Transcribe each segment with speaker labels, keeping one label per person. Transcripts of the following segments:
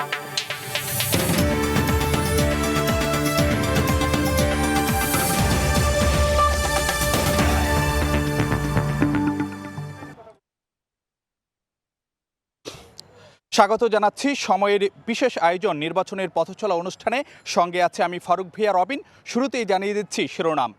Speaker 1: স্বাগত জানাচ্ছি সময়ের বিশেষ আয়োজন নির্বাচনের পথচলা অনুষ্ঠানে। সঙ্গে আছে আমি ফারুক ভিয়া রবিন। শুরুতেই জানিয়ে দিচ্ছি শিরোনাম।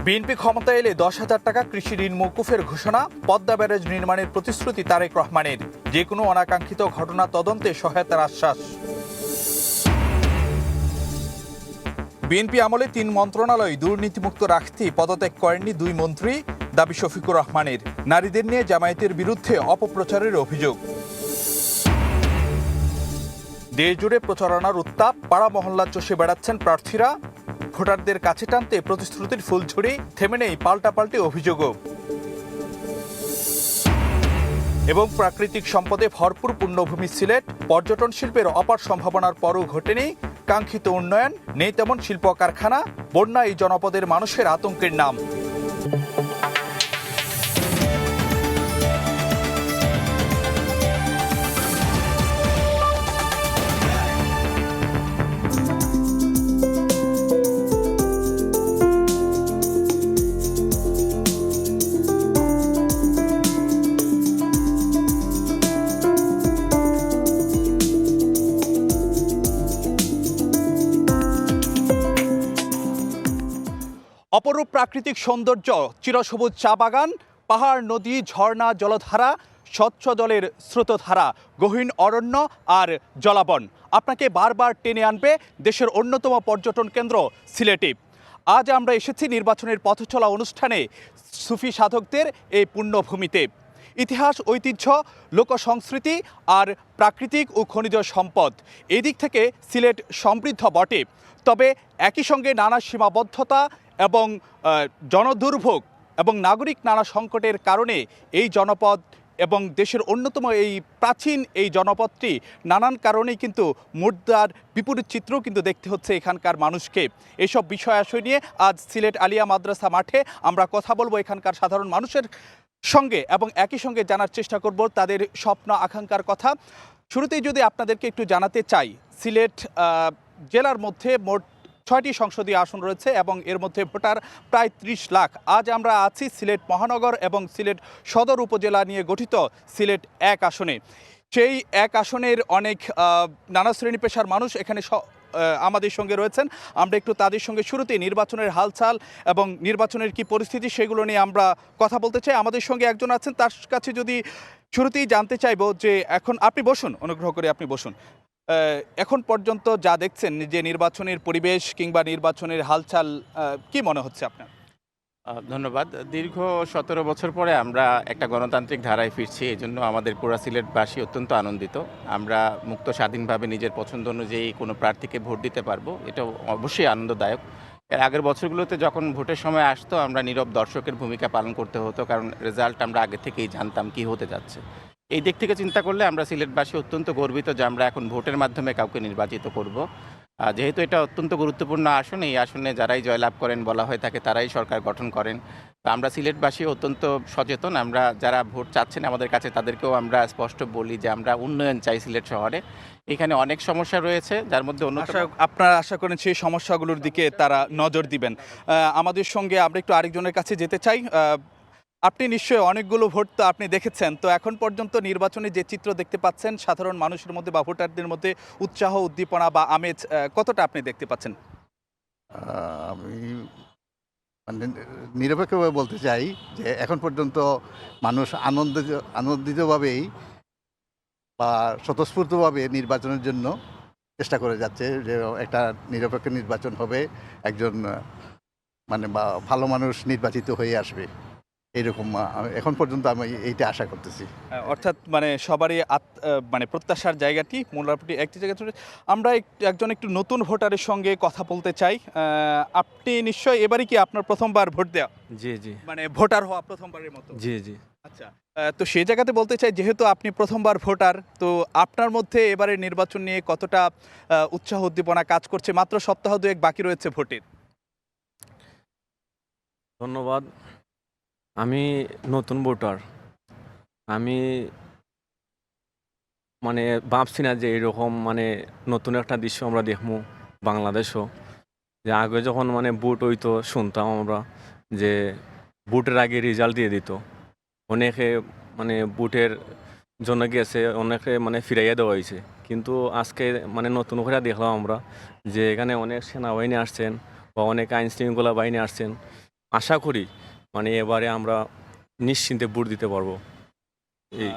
Speaker 1: বিএনপি ক্ষমতা এলে 10,000 টাকা কৃষি ঋণ মওকুফের ঘোষণা। পদ্মা ব্যারেজ নির্মাণের প্রতিশ্রুতি তারেক রহমানের। যে কোনো অনাকাঙ্ক্ষিত ঘটনা তদন্তে সহায়তার আশ্বাস। বিএনপি আমলে 3 মন্ত্রণালয় দুর্নীতিমুক্ত রাখতে পদত্যাগ করেননি 2 মন্ত্রী, দাবি শফিকুর রহমানের। নারীদের নিয়ে জামায়াতের বিরুদ্ধে অপপ্রচারের অভিযোগ। দেশ জুড়ে প্রচারণার উত্তাপ, পাড়া মহল্লা চষে বেড়াচ্ছেন প্রার্থীরা। ভোটারদের কাছে টানতে প্রতিশ্রুতির ফুলঝুরি, থেমে নেই পাল্টাপাল্টি অভিযোগও। এবং প্রাকৃতিক সম্পদে ভরপুর পূর্ণভূমি সিলেট, পর্যটন শিল্পের অপার সম্ভাবনার পরও ঘটেনি কাঙ্ক্ষিত উন্নয়ন, নেই তেমন শিল্প কারখানা। বন্যা এই জনপদের মানুষের আতঙ্কের নাম। অপরূপ প্রাকৃতিক সৌন্দর্য, চিরসবুজ চা বাগান, পাহাড়, নদী, ঝর্ণা, জলধারা, স্বচ্ছ জলের স্রোতধারা, গহীন অরণ্য আর জলাবন আপনাকে বারবার টেনে আনবে দেশের অন্যতম পর্যটন কেন্দ্র সিলেটে। আজ আমরা এসেছি নির্বাচনের পথচলা অনুষ্ঠানে সুফি সাধকদের এই পুণ্যভূমিতে। ইতিহাস, ঐতিহ্য, লোকসংস্কৃতি আর প্রাকৃতিক ও খনিজ সম্পদ, এই দিক থেকে সিলেট সমৃদ্ধ বটে। তবে একই সঙ্গে নানা সীমাবদ্ধতা এবং জনদুর্ভোগ এবং নাগরিক নানা সংকটের কারণে এই জনপদ এবং দেশের অন্যতম এই প্রাচীন এই জনপদটি নানান কারণেই কিন্তু মুদ্রার বিপরীত চিত্রও কিন্তু দেখতে হচ্ছে এখানকার মানুষকে। এসব বিষয় আশয় নিয়ে আজ সিলেট আলিয়া মাদ্রাসা মাঠে আমরা কথা বলবো এখানকার সাধারণ মানুষের সঙ্গে এবং একই সঙ্গে জানার চেষ্টা করব তাদের স্বপ্ন আকাঙ্ক্ষার কথা। শুরুতেই যদি আপনাদেরকে একটু জানাতে চাই, সিলেট জেলার মধ্যে মোট 6টি সংসদীয় আসন রয়েছে এবং এর মধ্যে ভোটার প্রায় 30 লাখ। আজ আমরা আছি সিলেট মহানগর এবং সিলেট সদর উপজেলা নিয়ে গঠিত সিলেট 1 আসনে। সেই 1 আসনের অনেক নানা শ্রেণী পেশার মানুষ এখানে আমাদের সঙ্গে রয়েছেন। আমরা একটু তাদের সঙ্গে শুরুতেই নির্বাচনের হালচাল এবং নির্বাচনের কি পরিস্থিতি সেগুলো নিয়ে আমরা কথা বলতে চাই। আমাদের সঙ্গে একজন আছেন, তার কাছে যদি শুরুতেই জানতে চাইবো যে এখন আপনি বসুন, অনুগ্রহ করে আপনি বসুন। এখন পর্যন্ত যা দেখছেন যে নির্বাচনের পরিবেশ কিংবা নির্বাচনের হালচাল, কি মনে হচ্ছে আপনার?
Speaker 2: ধন্যবাদ। দীর্ঘ 17 বছর পরে আমরা একটা গণতান্ত্রিক ধারায় ফিরছি। এজন্য আমাদের পুরা সিলেটবাসী অত্যন্ত আনন্দিত। আমরা মুক্ত স্বাধীনভাবে নিজের পছন্দ অনুযায়ী কোনো প্রার্থীকে ভোট দিতে পারবো, এটা অবশ্যই আনন্দদায়ক। এর আগের বছরগুলোতে যখন ভোটের সময় আসতো আমরা নীরব দর্শকের ভূমিকা পালন করতে হতো, কারণ রেজাল্ট আমরা আগে থেকেই জানতাম কি হতে যাচ্ছে। এই দিক থেকে চিন্তা করলে আমরা সিলেটবাসী অত্যন্ত গর্বিত যে আমরা এখন ভোটের মাধ্যমে কাউকে নির্বাচিত করব। যেহেতু এটা অত্যন্ত গুরুত্বপূর্ণ আসন, এই আসনে যারাই জয়লাভ করেন বলা হয়ে থাকে তারাই সরকার গঠন করেন। তো আমরা সিলেটবাসী অত্যন্ত সচেতন। আমরা যারা ভোট চাচ্ছেন আমাদের কাছে তাদেরকেও আমরা স্পষ্ট বলি যে আমরা উন্নয়ন চাই সিলেট শহরে। এখানে অনেক সমস্যা রয়েছে, যার মধ্যে
Speaker 1: আপনারা আশা করেন সেই সমস্যাগুলোর দিকে তারা নজর দিবেন। আমাদের সঙ্গে আমরা একটু আরেকজনের কাছে যেতে চাই। আপনি নিশ্চয়ই অনেকগুলো ভোট তো আপনি দেখেছেন, তো এখন পর্যন্ত নির্বাচনে যে চিত্র দেখতে পাচ্ছেন সাধারণ মানুষের মধ্যে বা ভোটারদের মধ্যে উৎসাহ, উদ্দীপনা বা আমেজ কতটা আপনি দেখতে পাচ্ছেন?
Speaker 3: আমি মানে নিরপেক্ষভাবে বলতে চাই যে এখন পর্যন্ত মানুষ আনন্দিতভাবেই বা স্বতঃস্ফূর্তভাবে নির্বাচনের জন্য চেষ্টা করে যাচ্ছে যে একটা নিরপেক্ষ নির্বাচন হবে, একজন মানে বা ভালো মানুষ নির্বাচিত হয়ে আসবে, এইরকম এখন পর্যন্ত আমি এইটা আশা করতেছি।
Speaker 1: অর্থাৎ মানে সবারই মানে প্রত্যাশার জায়গাটি মোটামুটি একটি জায়গা থেকে। আমরা একজন একটু নতুন ভোটারের সঙ্গে কথা বলতে চাই। আপনি নিশ্চয়ই এবারই কি আপনার প্রথমবার ভোট দেওয়া?
Speaker 4: জি জি
Speaker 1: মানে ভোটার হওয়া প্রথমবারের মতো?
Speaker 4: জি জি
Speaker 1: আচ্ছা, তো সেই জায়গাতে বলতে চাই যেহেতু আপনি প্রথমবার ভোটার, তো আপনার মধ্যে এবারের নির্বাচন নিয়ে কতটা উৎসাহ উদ্দীপনা কাজ করছে? মাত্র সপ্তাহ দুয়েক বাকি রয়েছে ভোটের।
Speaker 4: ধন্যবাদ। আমি নতুন ভোটার। আমি মানে ভাবছি না যে এরকম মানে নতুন একটা দৃশ্য আমরা দেখবো বাংলাদেশও। যে আগে যখন মানে ভোট হইতো শুনতাম আমরা যে ভোটের আগে রেজাল্ট দিয়ে দিত, অনেকে মানে ভোটের জন্য গেছে, অনেকে মানে ফিরাইয়া দেওয়া হয়েছে। কিন্তু আজকে মানে নতুন করে দেখলাম আমরা যে এখানে অনেক সেনাবাহিনী আসছেন বা অনেক আইন শৃঙ্খলা বাহিনী আসছেন। আশা করি মানে এবারে আমরা নিশ্চিন্তে ভোট দিতে পারবো। এই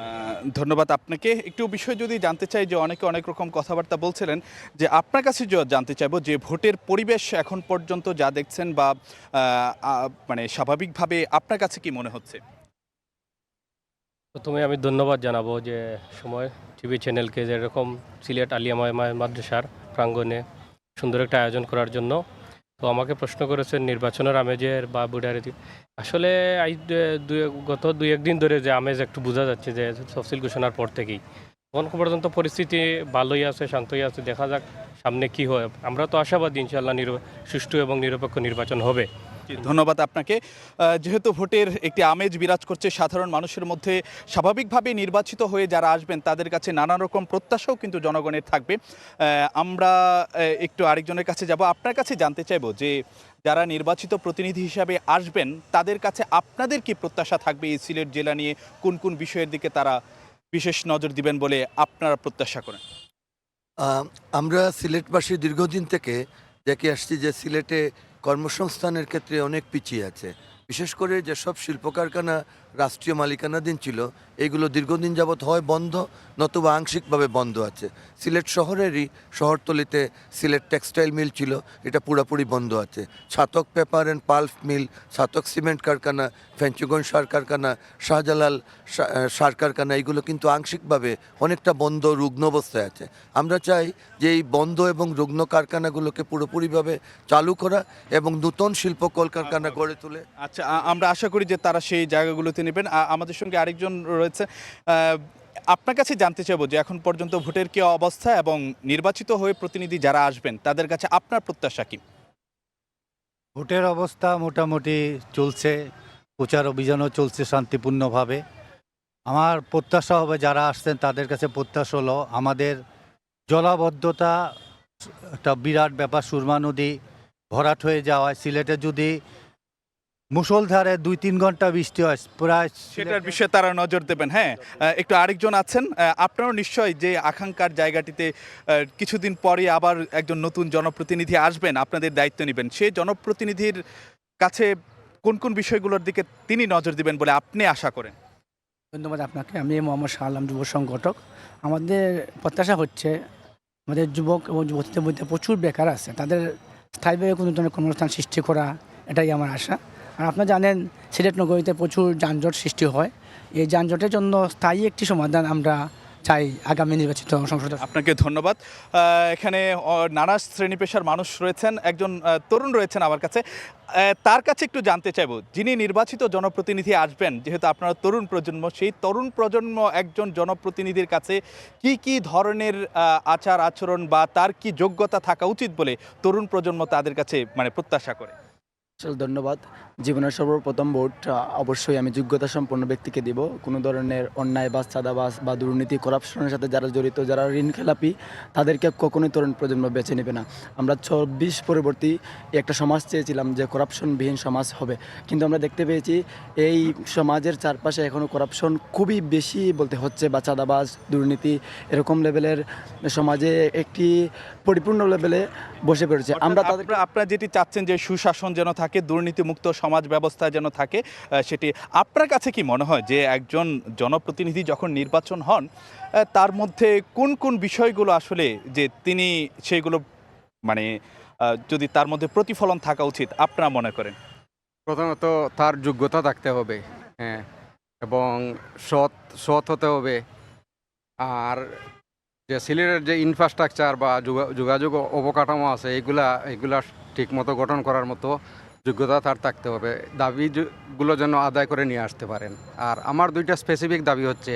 Speaker 1: ধন্যবাদ আপনাকে। একটু বিষয় যদি জানতে চাই যে অনেকে অনেক রকম কথাবার্তা বলছিলেন, যে আপনার কাছে জানতে চাইবো যে ভোটের পরিবেশ এখন পর্যন্ত যা দেখছেন বা মানে স্বাভাবিকভাবে আপনার কাছে কি মনে হচ্ছে?
Speaker 5: প্রথমে আমি ধন্যবাদ জানাবো যে সময় টিভি চ্যানেলকে যেরকম সিলেট আলিয়া মাদ্রাসার প্রাঙ্গণে সুন্দর একটা আয়োজন করার জন্য। তো আমাকে প্রশ্ন করেছেন নির্বাচনের আমেজের বা বুডারে। আসলে গত দুই একদিন ধরে যে আমেজ একটু বোঝা যাচ্ছে যে তফসিল ঘোষণার পর থেকেই এখন পর্যন্ত পরিস্থিতি ভালোই আছে, শান্তই আছে। দেখা যাক সামনে কি হয়। আমরা তো আশাবাদী ইনশাআল্লাহ সুষ্ঠু এবং নিরপেক্ষ নির্বাচন হবে।
Speaker 1: ধন্যবাদ আপনাকে। যেহেতু ভোটের একটি আমেজ বিরাজ করছে সাধারণ মানুষের মধ্যে, স্বাভাবিকভাবে নির্বাচিত হয়ে যারা আসবেন তাদের কাছে নানা রকম প্রত্যাশাও কিন্তু জনগণের থাকবে। আমরা একটু আরেকজনের কাছে যাব, আপনার কাছে জানতে চাইবো যে যারা নির্বাচিত প্রতিনিধি হিসাবে আসবেন তাদের কাছে আপনাদের কি প্রত্যাশা থাকবে এই সিলেট জেলা নিয়ে? কোন কোন বিষয়ের দিকে তারা বিশেষ নজর দিবেন বলে আপনারা প্রত্যাশা করেন?
Speaker 6: আমরা সিলেটবাসী দীর্ঘদিন থেকে দেখে আসছি যে সিলেটে কর্মসংস্থানের ক্ষেত্রে অনেক পিছিয়ে আছে। বিশেষ করে যেসব শিল্প কারখানা রাষ্ট্রীয় মালিকানাধীন ছিল এগুলো দীর্ঘদিন যাবৎ হয় বন্ধ, নতুবা আংশিকভাবে বন্ধ আছে। সিলেট শহরেরই শহরতলিতে সিলেট টেক্সটাইল মিল ছিল, এটা পুরোপুরি বন্ধ আছে। Chhatak paper and pulp mill, Chhatak cement কারখানা, ফেঞ্চুগঞ্জ সার কারখানা, শাহজালাল সার কারখানা, এগুলো কিন্তু আংশিকভাবে অনেকটা বন্ধ, রুগ্ন অবস্থায় আছে। আমরা চাই যে এই বন্ধ এবং রুগ্ন কারখানাগুলোকে পুরোপুরিভাবে চালু করা এবং নূতন শিল্প কলকারখানা গড়ে তুলে।
Speaker 1: আচ্ছা, আমরা আশা করি যে তারা সেই জায়গাগুলোতে নেবেন। আমাদের সঙ্গে আরেকজন রয়েছে, আপনার কাছে জানতে চাইবো যে এখন পর্যন্ত ভোটের কি অবস্থা এবং নির্বাচিত হয়ে প্রতিনিধি যারা আসবেন তাদের কাছে আপনার প্রত্যাশা কি?
Speaker 7: ভোটের অবস্থা মোটামুটি চলছে, প্রচার অভিযানও চলছে শান্তিপূর্ণভাবে। আমার প্রত্যাশা হবে যারা আসছেন তাদের কাছে প্রত্যাশা হলো আমাদের জলাবদ্ধতা একটা বিরাট ব্যাপার। সুরমা নদী ভরাট হয়ে যাওয়ায় সিলেটে যদি মুষলধারে 2-3 ঘন্টা বৃষ্টি হয় প্রায়
Speaker 1: সেটার বিষয়ে তারা নজর দেবেন। হ্যাঁ, একটু আরেকজন আছেন, আপনারও নিশ্চয়ই যে আকাঙ্ক্ষার জায়গাটিতে কিছুদিন পরে আবার একজন নতুন জনপ্রতিনিধি আসবেন, আপনাদের দায়িত্ব নেবেন। সেই জনপ্রতিনিধির কাছে কোন কোন বিষয়গুলোর দিকে তিনি নজর দিবেন বলে আপনি আশা করেন?
Speaker 8: ধন্যবাদ আপনাকে। আমি মোহাম্মদ শাহ আলম, যুব সংগঠক। আমাদের প্রত্যাশা হচ্ছে আমাদের যুবক এবং যুবতীদের মধ্যে প্রচুর বেকার আছে, তাদের স্থায়ীভাবে কোনো ধরনের কর্মস্থান সৃষ্টি করা, এটাই আমার আশা। আর আপনারা জানেন সিলেট নগরীতে প্রচুর যানজট সৃষ্টি হয়। এই যানজটের জন্য স্থায়ী একটি সমাধান আমরা চাই আগামী নির্বাচিত সংসদে।
Speaker 1: আপনাকে ধন্যবাদ। এখানে নানা শ্রেণী পেশার মানুষ রয়েছেন, একজন তরুণ রয়েছেন আমার কাছে। তার কাছে একটু জানতে চাইবো, যিনি নির্বাচিত জনপ্রতিনিধি আসবেন, যেহেতু আপনারা তরুণ প্রজন্ম, সেই তরুণ প্রজন্ম একজন জনপ্রতিনিধির কাছে কি কি ধরনের আচার আচরণ বা তার কি যোগ্যতা থাকা উচিত বলে তরুণ প্রজন্ম তাদের কাছে মানে প্রত্যাশা করে?
Speaker 9: ধন্যবাদ। জীবনের সর্বপ্রথম ভোট অবশ্যই আমি যোগ্যতা সম্পন্ন ব্যক্তিকে দিব। কোনো ধরনের অন্যায় বা চাঁদাবাজ বা দুর্নীতি করাপশনের সাথে যারা জড়িত, যারা ঋণ খেলাপি, তাদেরকে কখনোই তরুণ প্রজন্ম বেছে নেবে না। আমরা 26 পরবর্তী একটা সমাজ চেয়েছিলাম যে করাপশনবিহীন সমাজ হবে, কিন্তু আমরা দেখতে পেয়েছি এই সমাজের চারপাশে এখনও করাপশন খুবই বেশি বলতে হচ্ছে, বা চাঁদাবাজ দুর্নীতি এরকম লেভেলের সমাজে একটি পরিপূর্ণ লেভেলে বসে পড়েছে। আমরা
Speaker 1: আপনারা যেটি চাচ্ছেন যে সুশাসন যেন থাকে, দুর্নীতিমুক্ত সমাজ ব্যবস্থা যেন থাকে, সেটি আপনার কাছে কি মনে হয় যে একজন জনপ্রতিনিধি যখন নির্বাচন হন তার মধ্যে কোন কোন বিষয়গুলো আসলে যে তিনি সেইগুলো মানে যদি তার মধ্যে প্রতিফলন থাকা উচিত আপনারা মনে করেন?
Speaker 10: প্রথমত তার যোগ্যতা থাকতে হবে, হ্যাঁ, এবং সৎ হতে হবে। আর যে সিলেটের যে ইনফ্রাস্ট্রাকচার বা যোগাযোগ অবকাঠামো আছে এগুলা ঠিকমতো গঠন করার মতো যোগ্যতা তার থাকতে হবে। দাবিগুলো যেন আদায় করে নিয়ে আসতে পারেন। আর আমার দুইটা স্পেসিফিক দাবি হচ্ছে,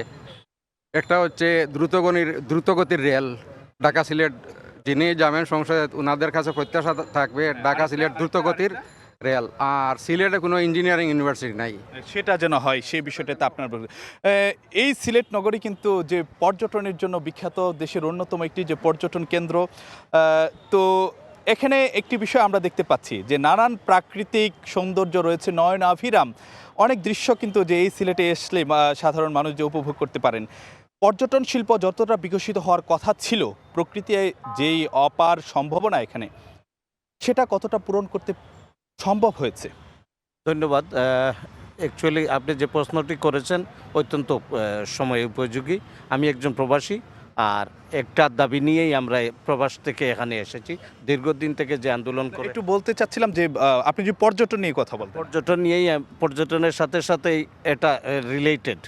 Speaker 10: একটা হচ্ছে দ্রুতগতির রেল ঢাকা সিলেট, যিনি যাবেন সংসদে ওনাদের কাছে প্রত্যাশা থাকবে ঢাকা সিলেট দ্রুতগতির রেল, আর সিলেটে কোনো ইঞ্জিনিয়ারিং ইউনিভার্সিটি নাই।
Speaker 1: সেটা যেন হয় সেই বিষয়টাতে আপনার এই সিলেট নগরী কিন্তু যে পর্যটনের জন্য বিখ্যাত, দেশের অন্যতম একটি যে পর্যটন কেন্দ্র। তো এখানে একটি বিষয় আমরা দেখতে পাচ্ছি যে নানান প্রাকৃতিক সৌন্দর্য রয়েছে, নয়নাভিরাম অনেক দৃশ্য কিন্তু যে এই সিলেটে আসলে সাধারণ মানুষ যে উপভোগ করতে পারেন। পর্যটন শিল্প যতটা বিকশিত হওয়ার কথা ছিল, প্রকৃতি যেই অপার সম্ভাবনা এখানে, সেটা কতটা পূরণ করতে সম্ভব হয়েছে?
Speaker 11: ধন্যবাদ। অ্যাকচুয়ালি আপনি যে প্রশ্নটি করেছেন অত্যন্ত সময় উপযোগী। আমি একজন প্রবাসী, আর একটা দাবি নিয়েই আমরা প্রবাস থেকে এখানে এসেছি। দীর্ঘদিন থেকে যে আন্দোলন করে
Speaker 1: একটু বলতে চাচ্ছিলাম যে আপনি যে পর্যটন নিয়ে কথা বলতেন।
Speaker 11: পর্যটন নিয়েই, পর্যটনের সাথে সাথেই এটা রিলেটেড।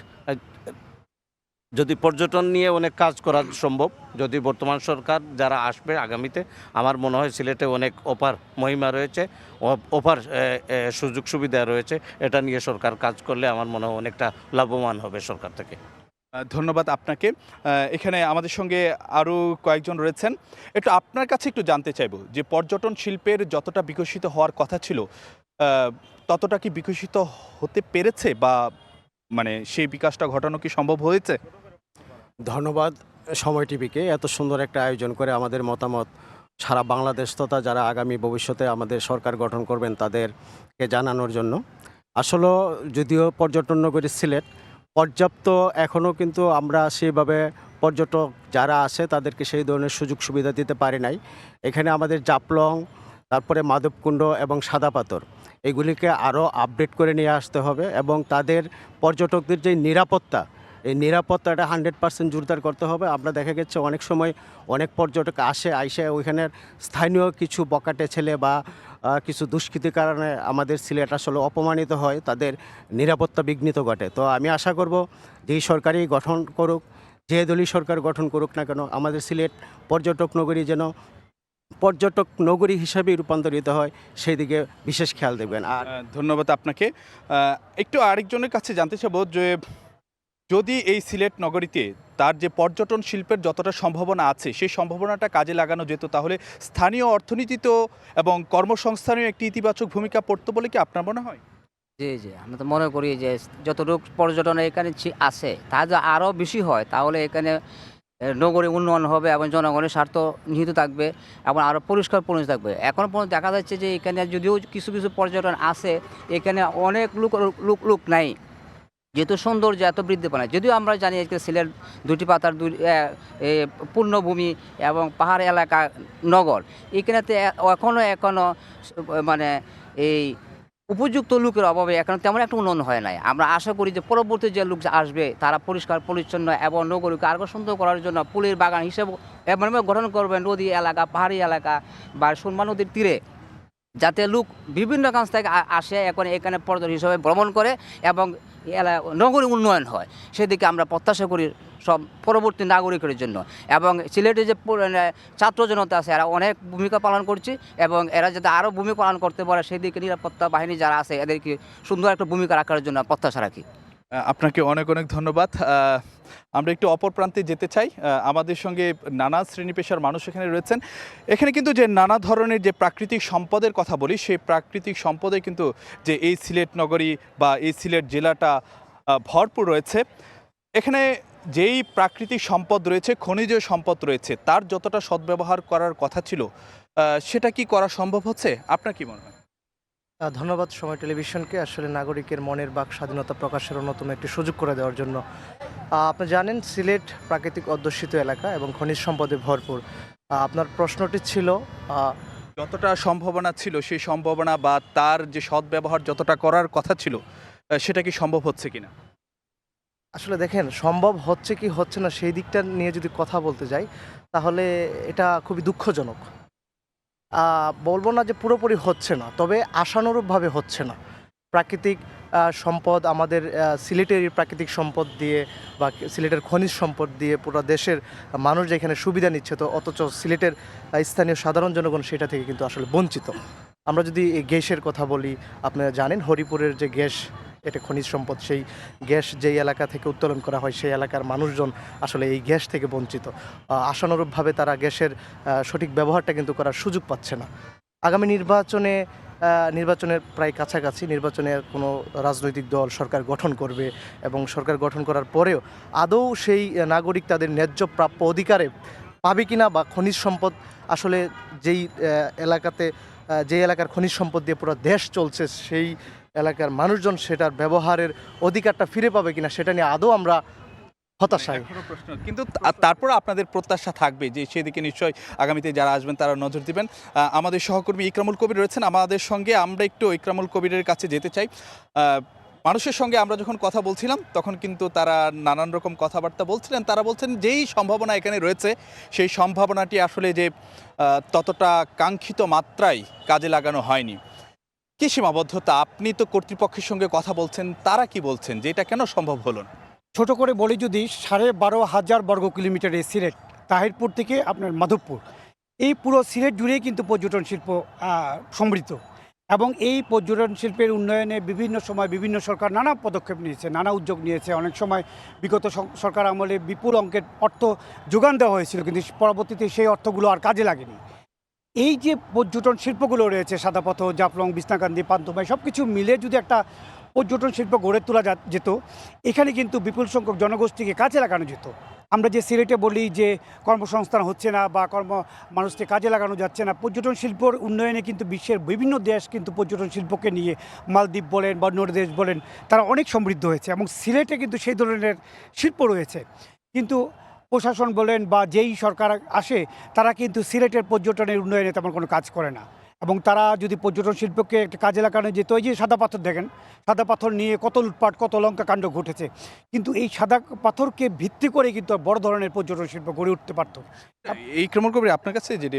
Speaker 11: যদি পর্যটন নিয়ে অনেক কাজ করা সম্ভব, যদি বর্তমান সরকার যারা আসবে আগামীতে, আমার মনে হয় সিলেটে অনেক অপার মহিমা রয়েছে, অপার সুযোগ সুবিধা রয়েছে। এটা নিয়ে সরকার কাজ করলে আমার মনে হয় অনেকটা লাভবান হবে সরকার থেকে।
Speaker 1: ধন্যবাদ আপনাকে। এখানে আমাদের সঙ্গে আরও কয়েকজন রয়েছেন। একটু আপনার কাছে একটু জানতে চাইব যে পর্যটন শিল্পের যতটা বিকশিত হওয়ার কথা ছিল, ততটা কি বিকশিত হতে পেরেছে, বা মানে সেই বিকাশটা ঘটানো কি সম্ভব হয়েছে?
Speaker 12: ধন্যবাদ সময় টিভিকে এত সুন্দর একটা আয়োজন করে আমাদের মতামত সারা বাংলাদেশ তথা যারা আগামী ভবিষ্যতে আমাদের সরকার গঠন করবেন তাদেরকে জানানোর জন্য। আসলে যদিও পর্যটন নগরী সিলেট পর্যাপ্ত এখনও কিন্তু আমরা সেভাবে পর্যটক যারা আসে তাদেরকে সেই ধরনের সুযোগ সুবিধা দিতে পারি নাই। এখানে আমাদের জাফলং, তারপরে মাধবকুণ্ড এবং সাদা পাথর, এগুলিকে আরও আপডেট করে নিয়ে আসতে হবে এবং তাদের পর্যটকদের যে নিরাপত্তা, এই নিরাপত্তাটা 100% জোরদার করতে হবে। আমরা দেখা গেছে অনেক সময় অনেক পর্যটক আইসে ওইখানের স্থানীয় কিছু বকাটে ছেলে বা কিছু দুষ্কৃতির কারণে আমাদের সিলেট আসলে অপমানিত হয়, তাদের নিরাপত্তা বিঘ্নিত ঘটে। তো আমি আশা করব যেই সরকারই গঠন করুক, যে দলই সরকার গঠন করুক না কেন, আমাদের সিলেট পর্যটক নগরী যেন পর্যটক নগরী হিসাবে রূপান্তরিত হয় সেই দিকে বিশেষ খেয়াল দেবেন। আর
Speaker 1: ধন্যবাদ আপনাকে। একটু আরেকজনের কাছে জানতে চাবো যে যদি এই সিলেট নগরীতে তার যে পর্যটন শিল্পের যতটা সম্ভাবনা আছে সেই সম্ভাবনাটা কাজে লাগানো যেত, তাহলে স্থানীয় অর্থনীতিতেও এবং কর্মসংস্থানেও একটি ইতিবাচক ভূমিকা পড়তো বলে কি আপনার মনে হয়?
Speaker 13: জি জি, আমরা তো মনে করি যে যতটুকু পর্যটন এখানে আছে তা যদি আরও বেশি হয় তাহলে এখানে নগরী উন্নয়ন হবে এবং জনগণের স্বার্থ নিহিত থাকবে এবং আরও পরিষ্কার পরিচ্ছন্ন থাকবে। এখন পর্যন্ত দেখা যাচ্ছে যে এখানে যদিও কিছু কিছু পর্যটন আছে, এখানে অনেক লোক নাই, যেহেতু সৌন্দর্য এত বৃদ্ধি পায় না। যদিও আমরা জানি আজকে সিলেট দুটি পাতার পূর্ণভূমি এবং পাহাড় এলাকা নগর, এখানেতে এখনও মানে এই উপযুক্ত লোকের অভাবে এখন তেমন একটা উন্নয়ন হয় নাই। আমরা আশা করি যে পরবর্তী যে লোক আসবে তারা পরিষ্কার পরিচ্ছন্ন এবং নগরীকে আরও সুন্দর করার জন্য ফুলের বাগান হিসেবে এমনভাবে গঠন করবে নদী এলাকা, পাহাড়ি এলাকা বা সুরমা নদীর তীরে, যাতে লোক বিভিন্ন কাজ থেকে আসে এখন এখানে পর্যটন হিসেবে ভ্রমণ করে এবং নগরী উন্নয়ন হয়। সেদিকে আমরা প্রত্যাশা করি সব পরবর্তী নাগরিকের জন্য। এবং সিলেটে যে ছাত্র জনতা আছে এরা অনেক ভূমিকা পালন করছে এবং এরা যাতে আরও ভূমিকা পালন করতে পারে সেদিকে নিরাপত্তা বাহিনী যারা আছে এদেরকে সুন্দর একটা ভূমিকা রাখার জন্য প্রত্যাশা রাখি।
Speaker 1: আপনাকে অনেক অনেক ধন্যবাদ। আমরা একটু অপর প্রান্তে যেতে চাই। আমাদের সঙ্গে নানা শ্রেণী পেশার মানুষ এখানে রয়েছেন। এখানে কিন্তু যে নানা ধরনের যে প্রাকৃতিক সম্পদের কথা বলি, সেই প্রাকৃতিক সম্পদে কিন্তু যে এই সিলেট নগরী বা এই সিলেট জেলাটা ভরপুর রয়েছে। এখানে যেই প্রাকৃতিক সম্পদ রয়েছে, খনিজ সম্পদ রয়েছে, তার যতটা সদ্ব্যবহার করার কথা ছিল সেটা কি করা সম্ভব হচ্ছে? আপনার কি মনে হয়?
Speaker 14: ধন্যবাদ সময় টেলিভিশনকে আসলে নাগরিকের মনের বাক স্বাধীনতা প্রকাশের অন্যতম একটি সুযোগ করে দেওয়ার জন্য। আপনি জানেন সিলেট প্রাকৃতিক অধ্যুষিত এলাকা এবং খনিজ সম্পদে ভরপুর। আপনার প্রশ্নটি ছিল
Speaker 1: যতটা সম্ভাবনা ছিল সেই সম্ভাবনা বা তার যে সদ্ব্যবহার যতটা করার কথা ছিল সেটা কি সম্ভব হচ্ছে কিনা?
Speaker 14: আসলে দেখেন, সম্ভব হচ্ছে কি হচ্ছে না সেই দিকটা নিয়ে যদি কথা বলতে যাই তাহলে এটা খুবই দুঃখজনক। বলবো না যে পুরোপুরি হচ্ছে না, তবে আশানুরূপভাবে হচ্ছে না। প্রাকৃতিক সম্পদ আমাদের সিলেটের প্রাকৃতিক সম্পদ দিয়ে বা সিলেটের খনিজ সম্পদ দিয়ে পুরো দেশের মানুষ যেখানে সুবিধা নিচ্ছে, তো অথচ সিলেটের স্থানীয় সাধারণ জনগণ সেটা থেকে কিন্তু আসলে বঞ্চিত। আমরা যদি এই গ্যাসের কথা বলি, আপনারা জানেন হরিপুরের যে গ্যাস, এটা খনিজ সম্পদ, সেই গ্যাস যেই এলাকা থেকে উত্তোলন করা হয় সেই এলাকার মানুষজন আসলে এই গ্যাস থেকে বঞ্চিত। আশানুরূপভাবে তারা গ্যাসের সঠিক ব্যবহারটা কিন্তু করার সুযোগ পাচ্ছে না। আগামী নির্বাচনের প্রায় কাছাকাছি নির্বাচনে কোনো রাজনৈতিক দল সরকার গঠন করবে এবং সরকার গঠন করার পরেও আদৌ সেই নাগরিক তাদের ন্যায্য প্রাপ্য অধিকারে পাবে কিনা, বা খনিজ সম্পদ আসলে যেই এলাকাতে যে এলাকার খনিজ সম্পদ দিয়ে পুরো দেশ চলছে সেই এলাকার মানুষজন সেটার ব্যবহারের অধিকারটা ফিরে পাবে কিনা, সেটা নিয়ে আদৌ আমরা হতাশায়।
Speaker 1: কিন্তু তারপর আপনাদের প্রত্যাশা থাকবে যে সেদিকে নিশ্চয়ই আগামীতে যারা আসবেন তারা নজর দিবেন। আমাদের সহকর্মী ইকরামুল কবির রয়েছেন আমাদের সঙ্গে, আমরা একটু ইকরামুল কবিরের কাছে যেতে চাই। মানুষের সঙ্গে আমরা যখন কথা বলছিলাম তখন কিন্তু তারা নানান রকম কথাবার্তা বলছিলেন। তারা বলছেন যেই সম্ভাবনা এখানে রয়েছে সেই সম্ভাবনাটি আসলে যে ততটা কাঙ্ক্ষিত মাত্রায় কাজে লাগানো হয়নি। কি সীমাবদ্ধতা? আপনি তো কর্তৃপক্ষের সঙ্গে কথা বলছেন, তারা কি বলছেন যে এটা কেন সম্ভব হলো না?
Speaker 15: ছোট করে বলি, যদি 12,500 বর্গ কিলোমিটার এই সিলেট, তাহিরপুর থেকে আপনার মাধবপুর, এই পুরো সিলেট জুড়েই কিন্তু পর্যটন শিল্প সমৃদ্ধ, এবং এই পর্যটন শিল্পের উন্নয়নে বিভিন্ন সময় বিভিন্ন সরকার নানা পদক্ষেপ নিয়েছে, নানা উদ্যোগ নিয়েছে। অনেক সময় বিগত সরকার আমলে বিপুল অঙ্কের অর্থ যোগান দেওয়া হয়েছিল, কিন্তু পরবর্তীতে সেই অর্থগুলো আর কাজে লাগেনি। এই যে পর্যটন শিল্পগুলো রয়েছে, সাদাপাথর, জাফলং, বিছনাকান্দি, পান্থমাই, সব কিছু মিলে যদি একটা পর্যটন শিল্প গড়ে তোলা যেত, এখানে কিন্তু বিপুল সংখ্যক জনগোষ্ঠীকে কাজে লাগানো যেত। আমরা যে সিলেটে বলি যে কর্মসংস্থান হচ্ছে না বা মানুষকে কাজে লাগানো যাচ্ছে না, পর্যটন শিল্পর উন্নয়নে কিন্তু বিশ্বের বিভিন্ন দেশ কিন্তু পর্যটন শিল্পকে নিয়ে, মালদ্বীপ বলেন বা অন্য দেশ বলেন, তারা অনেক সমৃদ্ধ হয়েছে, এবং সিলেটে কিন্তু সেই ধরনের শিল্প রয়েছে। কিন্তু প্রশাসন বলেন বা যেই সরকার আসে, তারা কিন্তু সিলেটের পর্যটনের উন্নয়নে তেমন কোনো কাজ করে না। এবং তারা যদি পর্যটন শিল্পকে একটা কাজে লাগানো যেত, এই যে সাদা পাথর দেখেন, সাদা পাথর নিয়ে কত লুটপাট, কত লঙ্কা কাণ্ড ঘটেছে, কিন্তু এই সাদা পাথরকে ভিত্তি করে কিন্তু বড় ধরনের পর্যটন শিল্প গড়ে উঠতে পারত।
Speaker 1: এই ইকরামুল কবির, আপনার কাছে যেটি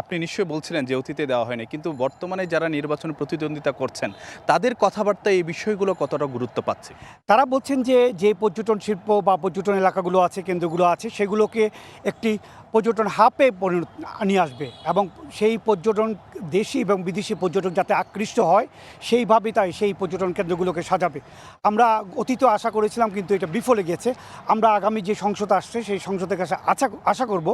Speaker 1: আপনি নিশ্চয়ই বলছিলেন যে অতীতে দেওয়া হয়নি, কিন্তু বর্তমানে যারা নির্বাচনে প্রতিদ্বন্দ্বিতা করছেন তাদের কথাবার্তায় এই বিষয়গুলো কতটা গুরুত্ব পাচ্ছে?
Speaker 15: তারা বলছেন যে পর্যটন শিল্প বা পর্যটন এলাকাগুলো আছে, কেন্দ্রগুলো আছে, সেগুলোকে একটি পর্যটন হাবে নিয়ে আসবে, এবং সেই পর্যটন দেশি এবং বিদেশি পর্যটক যাতে আকৃষ্ট হয় সেইভাবে তাই সেই পর্যটন কেন্দ্রগুলোকে সাজাবে। আমরা অতীতে আশা করেছিলাম, কিন্তু এটা বিফলে গেছে। আমরা আগামী যে সংসদ আসছে সেই সংসদের কাছে আশা করব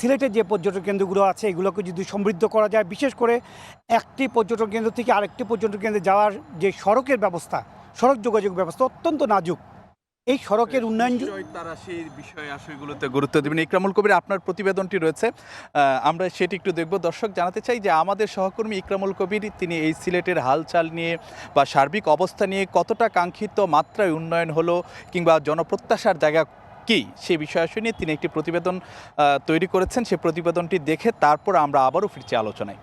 Speaker 15: সিলেটের যে পর্যটন কেন্দ্রগুলো আছে এগুলোকে যদি সমৃদ্ধ করা যায়, বিশেষ করে একটি পর্যটন কেন্দ্র থেকে আরেকটি পর্যটন কেন্দ্রে যাওয়ার যে সড়কের ব্যবস্থা, সড়ক যোগাযোগ ব্যবস্থা অত্যন্ত নাজুক। এই সড়কের উন্নয়ন
Speaker 1: তারা সেই বিষয়ে আশয়গুলোতে গুরুত্ব দেবেন। ইকরামুল কবির, আপনার প্রতিবেদনটি রয়েছে, আমরা সেটি একটু দেখব। দর্শক, জানাতে চাই যে আমাদের সহকর্মী ইকরামুল কবির তিনি এই সিলেটের হালচাল নিয়ে বা সার্বিক অবস্থা নিয়ে কতটা কাঙ্ক্ষিত মাত্রায় উন্নয়ন হলো কিংবা জনপ্রত্যাশার জায়গা কি, সেই বিষয় নিয়ে তিনি একটি প্রতিবেদন তৈরি করেছেন। সেই প্রতিবেদনটি দেখে তারপর আমরা আবারও ফিরছি আলোচনায়।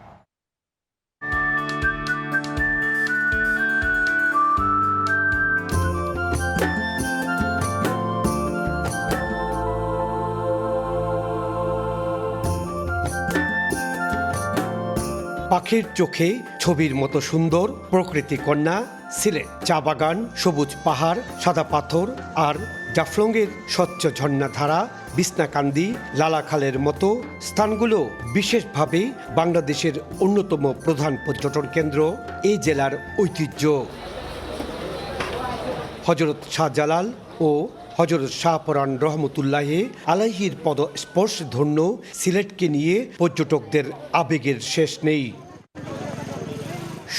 Speaker 16: পাখির চোখে ছবির মতো সুন্দর প্রকৃতি কন্যা সিলেট, চা বাগান, সবুজ পাহাড়, সাদা পাথর আর জাফলংয়ের স্বচ্ছ ঝর্ণাধারা, বিছনাকান্দি, লালাখালের মতো স্থানগুলো বিশেষভাবে বাংলাদেশের অন্যতম প্রধান পর্যটন কেন্দ্র এই জেলার ঐতিহ্য। হযরত শাহজালাল ও হযরত শাহপরান রহমতুল্লাহি আলাইহির পদ স্পর্শ ধন্য সিলেটকে নিয়ে পর্যটকদের আবেগের শেষ নেই।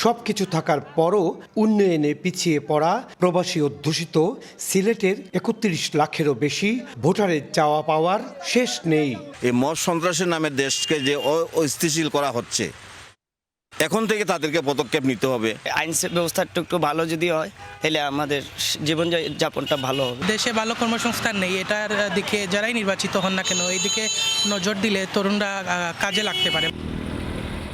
Speaker 16: সবকিছু থাকার পরও উন্নয়নে পিছিয়ে পড়া প্রবাসী অধ্যুষিত সিলেটের ৩১ লাখেরও বেশি ভোটারের চাওয়া পাওয়ার শেষ নেই।
Speaker 17: এই মদ সন্ত্রাসের নামে দেশকে যে অস্থিতিশীল করা হচ্ছে, এখন থেকে তাদেরকে পদক্ষেপ নিতে হবে।
Speaker 18: আইন ব্যবস্থা একটু ভালো যদি হয় তাহলে আমাদের জীবন যাপনটা ভালো হবে।
Speaker 19: দেশে ভালো কর্মসংস্থান নেই, এটার দিকে যারাই নির্বাচিত হন না কেন এই দিকে নজর দিলে তরুণরা কাজে লাগতে পারে।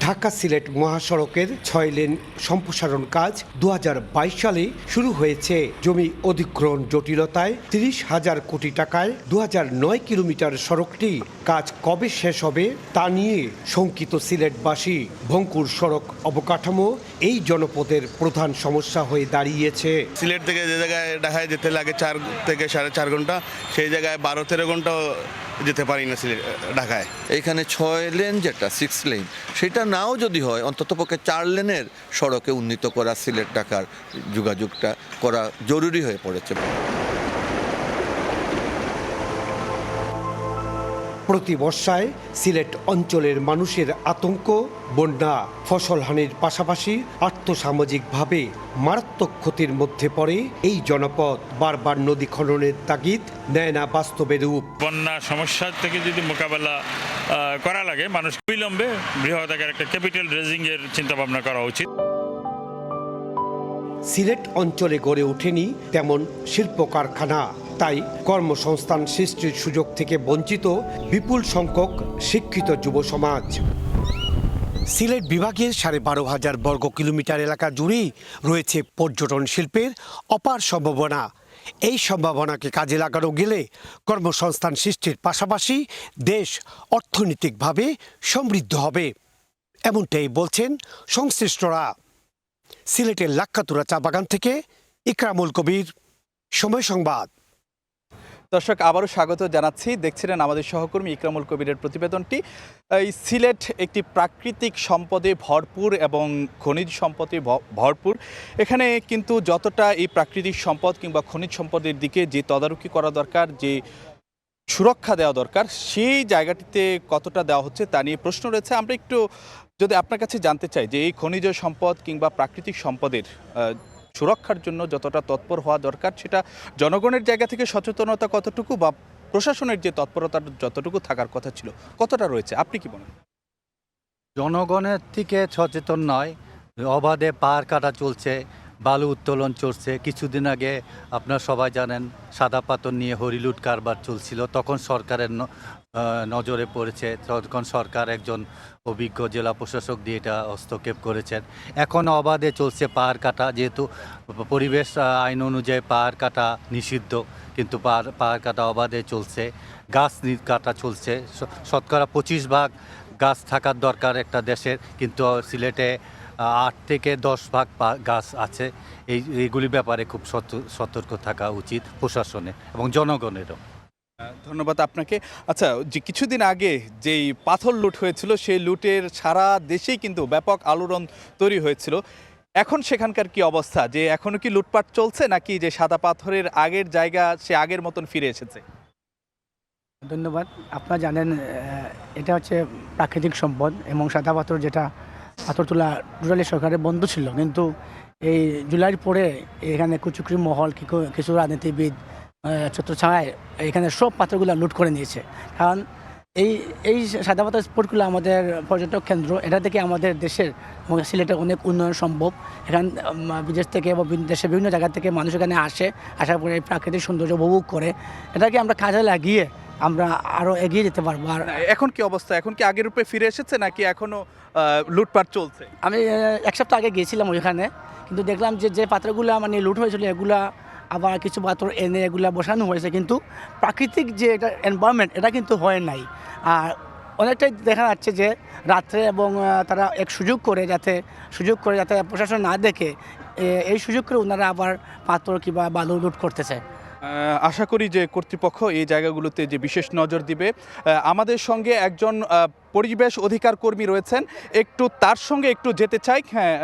Speaker 16: ঢাকা সিলেট মহাসড়কের 6 লেন সম্প্রসারণ কাজ 2022 সালে শুরু হয়েছে। জমি অধিগ্রহণ জটিলতায় 30,000 কোটি টাকায় 2009 কিলোমিটার সড়কটি কাজ কবে শেষ হবে তা নিয়ে শঙ্কিত সিলেটবাসী। ভঙ্গুর সড়ক অবকাঠামো এই জনপদের প্রধান সমস্যা হয়ে দাঁড়িয়েছে।
Speaker 17: সিলেট থেকে যে জায়গায় ঢাকায় যেতে লাগে 4 থেকে 4.5 ঘন্টা, সেই জায়গায় 12-13 ঘন্টাও যেতে পারি না সিলেট ঢাকায়।
Speaker 20: এখানে 6 লেন যেটা 6 লেন, সেটা নাও যদি হয় অন্ততপক্ষে 4 লেনের সড়কে উন্নীত করা, সিলেট ঢাকার যোগাযোগটা করা জরুরি হয়ে পড়েছে।
Speaker 16: প্রতি বর্ষায় সিলেট অঞ্চলের মানুষের আতঙ্ক, বন্যা, ফসলহানির পাশাপাশি আর্থসামাজিকভাবে মারাত্মক ক্ষতির মধ্যে পড়ে এই জনপদ। বারবার নদী খননের তাগিদ নেয় না বাস্তবে রূপ।
Speaker 21: বন্যা সমস্যা থেকে যদি মোকাবেলা করা লাগে, মানুষ বিলম্বে বৃহৎ আকার একটা ক্যাপিটাল রেজিং এর চিন্তা ভাবনা করা উচিত।
Speaker 16: সিলেট অঞ্চলে গড়ে ওঠেনি তেমন শিল্প কারখানা, তাই কর্মসংস্থান সৃষ্টির সুযোগ থেকে বঞ্চিত বিপুল সংখ্যক শিক্ষিত যুব সমাজ। সিলেট বিভাগের 12,500 বর্গ কিলোমিটার এলাকা জুড়েই রয়েছে পর্যটন শিল্পের অপার সম্ভাবনা। এই সম্ভাবনাকে কাজে লাগানো গেলে কর্মসংস্থান সৃষ্টির পাশাপাশি দেশ অর্থনৈতিকভাবে সমৃদ্ধ হবে, এমনটাই বলছেন সংশ্লিষ্টরা। সিলেটের লাক্কাতুরা চা বাগান থেকে ইকরামুল কবির, সময় সংবাদ।
Speaker 1: দর্শক, আবারও স্বাগত জানাচ্ছি। দেখছিলেন আমাদের সহকর্মী ইকরামুল কবিরের প্রতিবেদনটি। এই সিলেট একটি প্রাকৃতিক সম্পদে ভরপুর এবং খনিজ সম্পদে ভরপুর। এখানে কিন্তু যতটা এই প্রাকৃতিক সম্পদ কিংবা খনিজ সম্পদের দিকে যে তদারকি করা দরকার, যে সুরক্ষা দেওয়া দরকার, সেই জায়গাটিতে কতটা দেওয়া হচ্ছে তা নিয়ে প্রশ্ন রয়েছে। আমরা একটু যদি আপনার কাছে জানতে চাই যে এই খনিজ সম্পদ কিংবা প্রাকৃতিক সম্পদের সুরক্ষার জন্য যতটা তৎপর হওয়া দরকার, সেটা জনগণের জায়গা থেকে সচেতনতা কতটুকু বা প্রশাসনের যে তৎপরতা যতটুকু থাকার কথা ছিল কতটা রয়েছে, আপনি কি বলেন?
Speaker 7: জনগণের থেকে সচেতন নয়, অবাধে পাহাড় কাটা চলছে, বালু উত্তোলন চলছে। কিছুদিন আগে আপনারা সবাই জানেন সাদা পাথর নিয়ে হরিলুট কারবার চলছিল, তখন সরকারের নজরে পড়েছে, তখন সরকার একজন অভিজ্ঞ জেলা প্রশাসক দিয়ে এটা হস্তক্ষেপ করেছেন। এখন অবাধে চলছে পাহাড় কাটা, যেহেতু পরিবেশ আইন অনুযায়ী পাহাড় কাটা নিষিদ্ধ, কিন্তু পাহাড় কাটা অবাধে চলছে। গাছ কাটা চলছে, শতকরা 25 ভাগ গাছ থাকার দরকার একটা দেশের, কিন্তু সিলেটে 8 থেকে 10 ভাগ গাছ আছে। এইগুলি ব্যাপারে খুব সতর্ক থাকা উচিত প্রশাসনের এবং জনগণেরও।
Speaker 1: ধন্যবাদ আপনাকে। আচ্ছা, যে কিছুদিন আগে যেই পাথর লুট হয়েছিল, সেই লুটের সারা দেশেই কিন্তু ব্যাপক আলোড়ন তৈরি হয়েছিল। এখন সেখানকার কি অবস্থা? যে এখনো কি লুটপাট চলছে, নাকি যে সাদা পাথরের আগের জায়গা সে আগের মতন ফিরে এসেছে?
Speaker 8: ধন্যবাদ। আপনারা জানেন এটা হচ্ছে প্রাকৃতিক সম্পদ এবং সাদা পাথর, যেটা পাথর তোলা টোটালি সরকারের বন্ধ ছিল, কিন্তু এই জুলাইয়ের পরে এখানে কুচুকরি মহল কিছু রাজনীতিবিদ ছত্রছায়ায় এখানে সব পাথরগুলো লুট করে নিয়েছে। কারণ এই সাদা পাথর স্পটগুলো আমাদের পর্যটক কেন্দ্র, এটা থেকে আমাদের দেশের সিলেটের অনেক উন্নয়ন সম্ভব। এখানে বিদেশ থেকে বা দেশের বিভিন্ন জায়গা থেকে মানুষ এখানে আসার পরে প্রাকৃতিক সৌন্দর্য উপভোগ করে, এটাকে আমরা কাজে লাগিয়ে আমরা আরও এগিয়ে যেতে পারবো। আর
Speaker 1: এখন কি অবস্থা? এখন কি আগের রূপে ফিরে এসেছে, নাকি এখনো লুটপাট চলছে?
Speaker 8: আমি 1 সপ্তাহ আগে গিয়েছিলাম ওইখানে, কিন্তু দেখলাম যে পাত্রগুলো মানে লুট হয়েছিল, এগুলা আবার কিছু পাথর এনে এগুলা বসানো হয়েছে, কিন্তু প্রাকৃতিক যে এটা এনভায়রনমেন্ট, এটা কিন্তু হয় নাই। আর অনেকটাই দেখা যাচ্ছে যে রাত্রে এবং তারা সুযোগ করে যাতে প্রশাসন না দেখে, এই সুযোগ করে ওনারা আবার পাথর কিংবা বালু লুট করতেছে।
Speaker 1: আশা করি যে কর্তৃপক্ষ এই জায়গাগুলোতে যে বিশেষ নজর দিবে। আমাদের সঙ্গে একজন পরিবেশ অধিকার কর্মী রয়েছেন, একটু তার সঙ্গে একটু যেতে চাই। হ্যাঁ,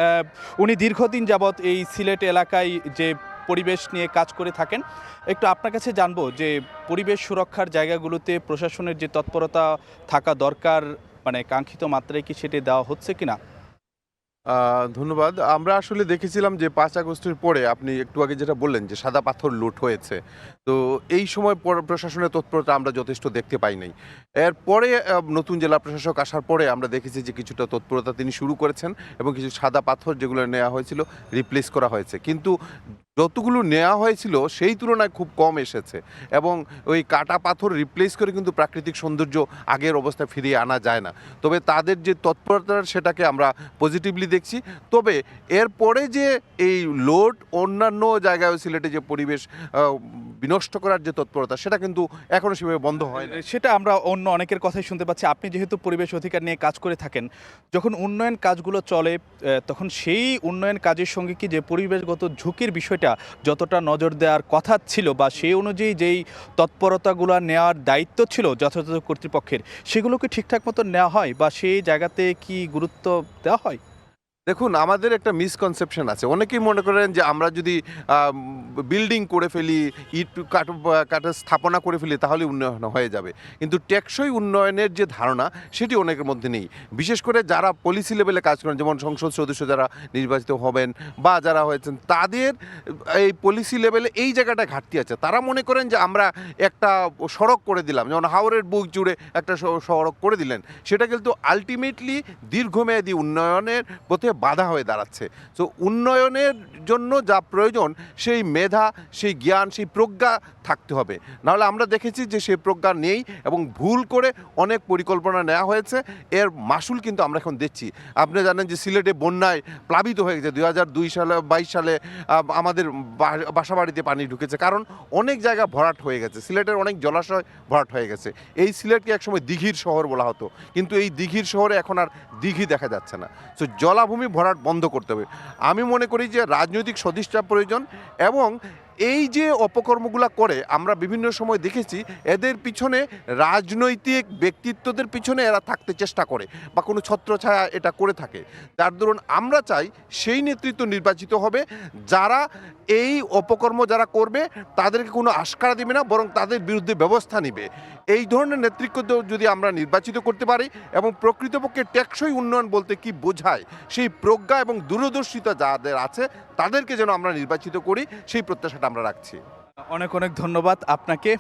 Speaker 1: উনি দীর্ঘদিন যাবৎ এই সিলেট এলাকায় যে পরিবেশ নিয়ে কাজ করে থাকেন। একটু আপনার কাছে জানবো যে পরিবেশ সুরক্ষার জায়গাগুলোতে প্রশাসনের যে তৎপরতা থাকা দরকার, মানে কাঙ্ক্ষিত মাত্রায় কি সেটি দেওয়া হচ্ছে কিনা?
Speaker 22: ধন্যবাদ। আমরা আসলে দেখেছিলাম যে 5 আগস্টের পরে আপনি একটু আগে যেটা বললেন যে সাদা পাথর লুট হয়েছে, তো এই সময় প্রশাসনের তৎপরতা আমরা যথেষ্ট দেখতে পাই নাই। এরপরে নতুন জেলা প্রশাসক আসার পরে আমরা দেখেছি যে কিছুটা তৎপরতা তিনি শুরু করেছেন এবং কিছু সাদা পাথর যেগুলো নেওয়া হয়েছিল রিপ্লেস করা হয়েছে, কিন্তু যতগুলো নেওয়া হয়েছিল সেই তুলনায় খুব কম এসেছে এবং ওই কাটা পাথর রিপ্লেস করে কিন্তু প্রাকৃতিক সৌন্দর্য আগের অবস্থায় ফিরিয়ে আনা যায় না। তবে তাদের যে তৎপরতা সেটাকে আমরা পজিটিভলি দেখছি। তবে এরপরে যে এই লোড অন্যান্য জায়গায় সিলেটে যে পরিবেশ বিনষ্ট করার যে তৎপরতা, সেটা কিন্তু এখনও সেভাবে বন্ধ হয় না।
Speaker 1: সেটা আমরা অন্য অনেকের কথাই শুনতে পাচ্ছি। আপনি যেহেতু পরিবেশ অধিকার নিয়ে কাজ করে থাকেন, যখন উন্নয়ন কাজগুলো চলে তখন সেই উন্নয়ন কাজের সঙ্গে কি যে পরিবেশগত ঝুঁকির বিষয়টা যতটা নজর দেওয়ার কথা ছিল বা সেই অনুযায়ী যেই তৎপরতাগুলো নেওয়ার দায়িত্ব ছিল যথাযথ কর্তৃপক্ষের, সেগুলো কি ঠিকঠাক মতো নেওয়া হয় বা সেই জায়গাতে কি গুরুত্ব দেওয়া হয়?
Speaker 22: দেখুন, আমাদের একটা মিসকনসেপশন আছে। অনেকেই মনে করেন যে আমরা যদি বিল্ডিং করে ফেলি, ইট কাঠে স্থাপনা করে ফেলি তাহলে উন্নয়ন হয়ে যাবে, কিন্তু টেকসই উন্নয়নের যে ধারণা সেটি অনেকের মধ্যে নেই। বিশেষ করে যারা পলিসি লেভেলে কাজ করেন, যেমন সংসদ সদস্য যারা নির্বাচিত হবেন বা যারা হয়েছেন, তাদের এই পলিসি লেভেলে এই জায়গাটা ঘাটতি আছে। তারা মনে করেন যে আমরা একটা সড়ক করে দিলাম, যেমন হাওরের বুক জুড়ে একটা সড়ক করে দিলেন, সেটা কিন্তু আলটিমেটলি দীর্ঘমেয়াদী উন্নয়নের পথে বাধা হয়ে দাঁড়াচ্ছে। তো উন্নয়নের জন্য যা প্রয়োজন সেই মেধা, সেই জ্ঞান, সেই প্রজ্ঞা থাকতে হবে। নাহলে আমরা দেখেছি যে সেই প্রজ্ঞা নেই এবং ভুল করে অনেক পরিকল্পনা নেওয়া হয়েছে, এর মাসুল কিন্তু আমরা এখন দেখছি। আপনি জানেন যে সিলেটে বন্যায় প্লাবিত হয়ে গেছে 2022 সালে আমাদের বাসাবাড়িতে পানি ঢুকেছে, কারণ অনেক জায়গা ভরাট হয়ে গেছে। সিলেটের অনেক জলাশয় ভরাট হয়ে গেছে। এই সিলেটকে একসময় দিঘির শহর বলা হতো, কিন্তু এই দিঘির শহরে এখন আর দিঘি দেখা যাচ্ছে না। তো জলাভূমি ভরাট বন্ধ করতে হবে। আমি মনে করি যে রাজনৈতিক সদিচ্ছা প্রয়োজন, এবং এই যে অপকর্মগুলো করে আমরা বিভিন্ন সময় দেখেছি, এদের পিছনে রাজনৈতিক ব্যক্তিত্বদের পিছনে এরা থাকতে চেষ্টা করে বা কোনো ছত্রছায়া এটা করে থাকে। যার দরুন আমরা চাই সেই নেতৃত্ব নির্বাচিত হবে যারা এই অপকর্ম যারা করবে তাদেরকে কোনো আশকারা দিবে না, বরং তাদের বিরুদ্ধে ব্যবস্থা নেবে। এই ধরনের নেতৃত্ব যদি আমরা নির্বাচিত করতে পারি এবং প্রকৃতপক্ষে টেকসই উন্নয়ন বলতে কি বোঝায় সেই প্রজ্ঞা এবং দূরদর্শিতা যাদের আছে তাদেরকে যেন আমরা নির্বাচিত করি, সেই প্রত্যাশাটা আমরা রাখছি।
Speaker 1: অনেক অনেক ধন্যবাদ আপনাকে।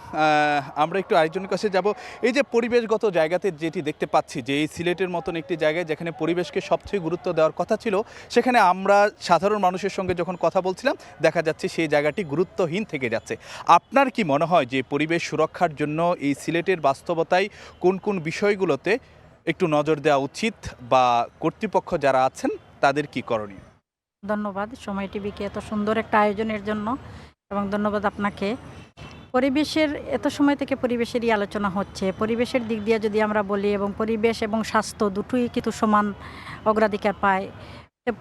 Speaker 1: আমরা একটু আরেকজনের কাছে যাব। এই যে পরিবেশগত জায়গাতে যেটি দেখতে পাচ্ছি যে এই সিলেটের মতন একটি জায়গায় যেখানে পরিবেশকে সবচেয়ে গুরুত্ব দেওয়ার কথা ছিল, সেখানে আমরা সাধারণ মানুষের সঙ্গে যখন কথা বলছিলাম দেখা যাচ্ছে সেই জায়গাটি গুরুত্বহীন থেকে যাচ্ছে। আপনার কি মনে হয় যে পরিবেশ সুরক্ষার জন্য এই সিলেটের বাস্তবতায় কোন কোন বিষয়গুলোতে একটু নজর দেওয়া উচিত বা কর্তৃপক্ষ যারা আছেন তাদের কি করণীয়?
Speaker 2: ধন্যবাদ সময় টিভিকে এত সুন্দর একটা আয়োজনের জন্য, এবং ধন্যবাদ আপনাকে। পরিবেশের এত সময় থেকে পরিবেশেরই আলোচনা হচ্ছে। পরিবেশের দিক দিয়ে যদি আমরা বলি, এবং পরিবেশ এবং স্বাস্থ্য দুটোই কিন্তু সমান অগ্রাধিকার পায়।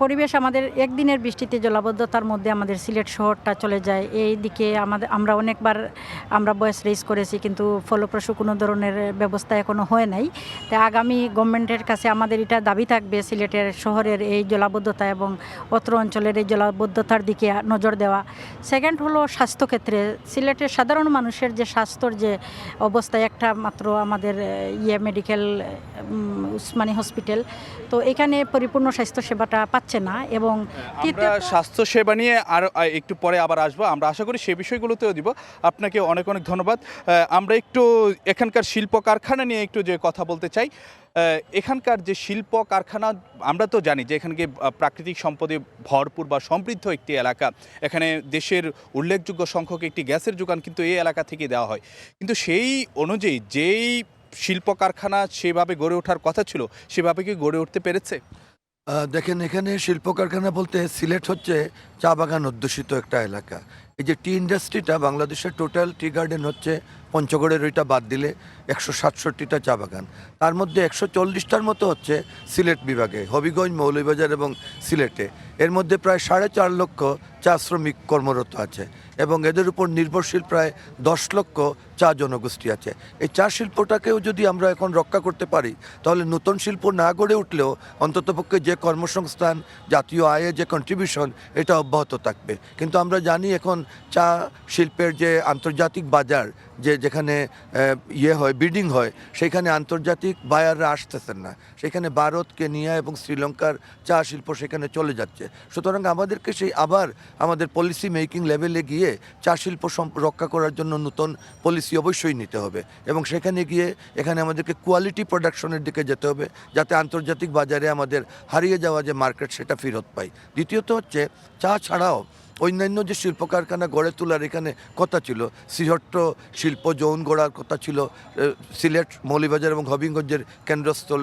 Speaker 2: পরিবেশ আমাদের একদিনের বৃষ্টিতে জলাবদ্ধতার মধ্যে আমাদের সিলেট শহরটা চলে যায়। এই দিকে আমরা অনেকবার ভয়েস রেজ করেছি, কিন্তু ফলপ্রসূ কোনো ধরনের ব্যবস্থা এখনও হয় নাই। তাই আগামী গভর্নমেন্টের কাছে আমাদের এটা দাবি থাকবে সিলেটের শহরের এই জলাবদ্ধতা এবং অত্র অঞ্চলের এই জলাবদ্ধতার দিকে নজর দেওয়া। সেকেন্ড হলো স্বাস্থ্যক্ষেত্রে সিলেটের সাধারণ মানুষের যে স্বাস্থ্যর যে অবস্থা, একটা মাত্র আমাদের মেডিকেল উসমানী হসপিটাল, তো এখানে পরিপূর্ণ স্বাস্থ্যসেবাটা পাচ্ছে না। এবং
Speaker 1: আমরা স্বাস্থ্যসেবা নিয়ে আর একটু পরে আবার আসবো, আমরা আশা করি সেই বিষয়গুলোতেও দিব। আপনাকে অনেক অনেক ধন্যবাদ। আমরা একটু এখানকার শিল্প কারখানা নিয়ে একটু যে কথা বলতে চাই। এখানকার যে শিল্প কারখানা, আমরা তো জানি যে এখানকে প্রাকৃতিক সম্পদে ভরপুর বা সমৃদ্ধ একটি এলাকা। এখানে দেশের উল্লেখযোগ্য সংখ্যক একটি গ্যাসের যোগান কিন্তু এই এলাকা থেকে দেওয়া হয়, কিন্তু সেই অনুযায়ী যেই শিল্প কারখানা সেভাবে গড়ে ওঠার কথা ছিল সেভাবে কি গড়ে উঠতে পেরেছে?
Speaker 6: দেখেন, এখানে শিল্প কারখানা বলতে সিলেট হচ্ছে চা বাগান অধ্যুষিত একটা এলাকা। এই যে টি ইন্ডাস্ট্রিটা, বাংলাদেশের টোটাল টি গার্ডেন হচ্ছে পঞ্চগড়ের ওইটা বাদ দিলে 167টা চা বাগান, তার মধ্যে 140টার মতো হচ্ছে সিলেট বিভাগে, হবিগঞ্জ, মৌলভীবাজার এবং সিলেটে। এর মধ্যে প্রায় 4.5 লক্ষ চা শ্রমিক কর্মরত আছে এবং এদের উপর নির্ভরশীল প্রায় 10 লক্ষ চা জনগোষ্ঠী আছে। এই চা শিল্পটাকেও যদি আমরা এখন রক্ষা করতে পারি তাহলে নতুন শিল্প না গড়ে উঠলেও অন্ততপক্ষে যে কর্মসংস্থান, জাতীয় আয়ে যে কন্ট্রিবিউশন, এটা অব্যাহত থাকবে। কিন্তু আমরা জানি এখন চা শিল্পের যে আন্তর্জাতিক বাজার, যেখানে হয় বিডিং হয়, সেখানে আন্তর্জাতিক বায়াররা আসতেছেন না। সেখানে ভারত, কেনিয়া এবং শ্রীলঙ্কার চা শিল্প সেখানে চলে যাচ্ছে। সুতরাং আমাদেরকে সেই আবার আমাদের পলিসি মেকিং লেভেলে গিয়ে চা শিল্প রক্ষা করার জন্য নতুন পলিসি অবশ্যই নিতে হবে, এবং সেখানে গিয়ে এখানে আমাদেরকে কোয়ালিটি প্রোডাকশনের দিকে যেতে হবে যাতে আন্তর্জাতিক বাজারে আমাদের হারিয়ে যাওয়া যে মার্কেট সেটা ফেরত পাই। দ্বিতীয়ত হচ্ছে চা ছাড়াও অন্যান্য যে শিল্প কারখানা গড়ে তোলার এখানে কথা ছিল, শ্রীহট্ট শিল্প জোন গড়ার কথা ছিল সিলেট, মৌলভীবাজার এবং হবিগঞ্জের কেন্দ্রস্থল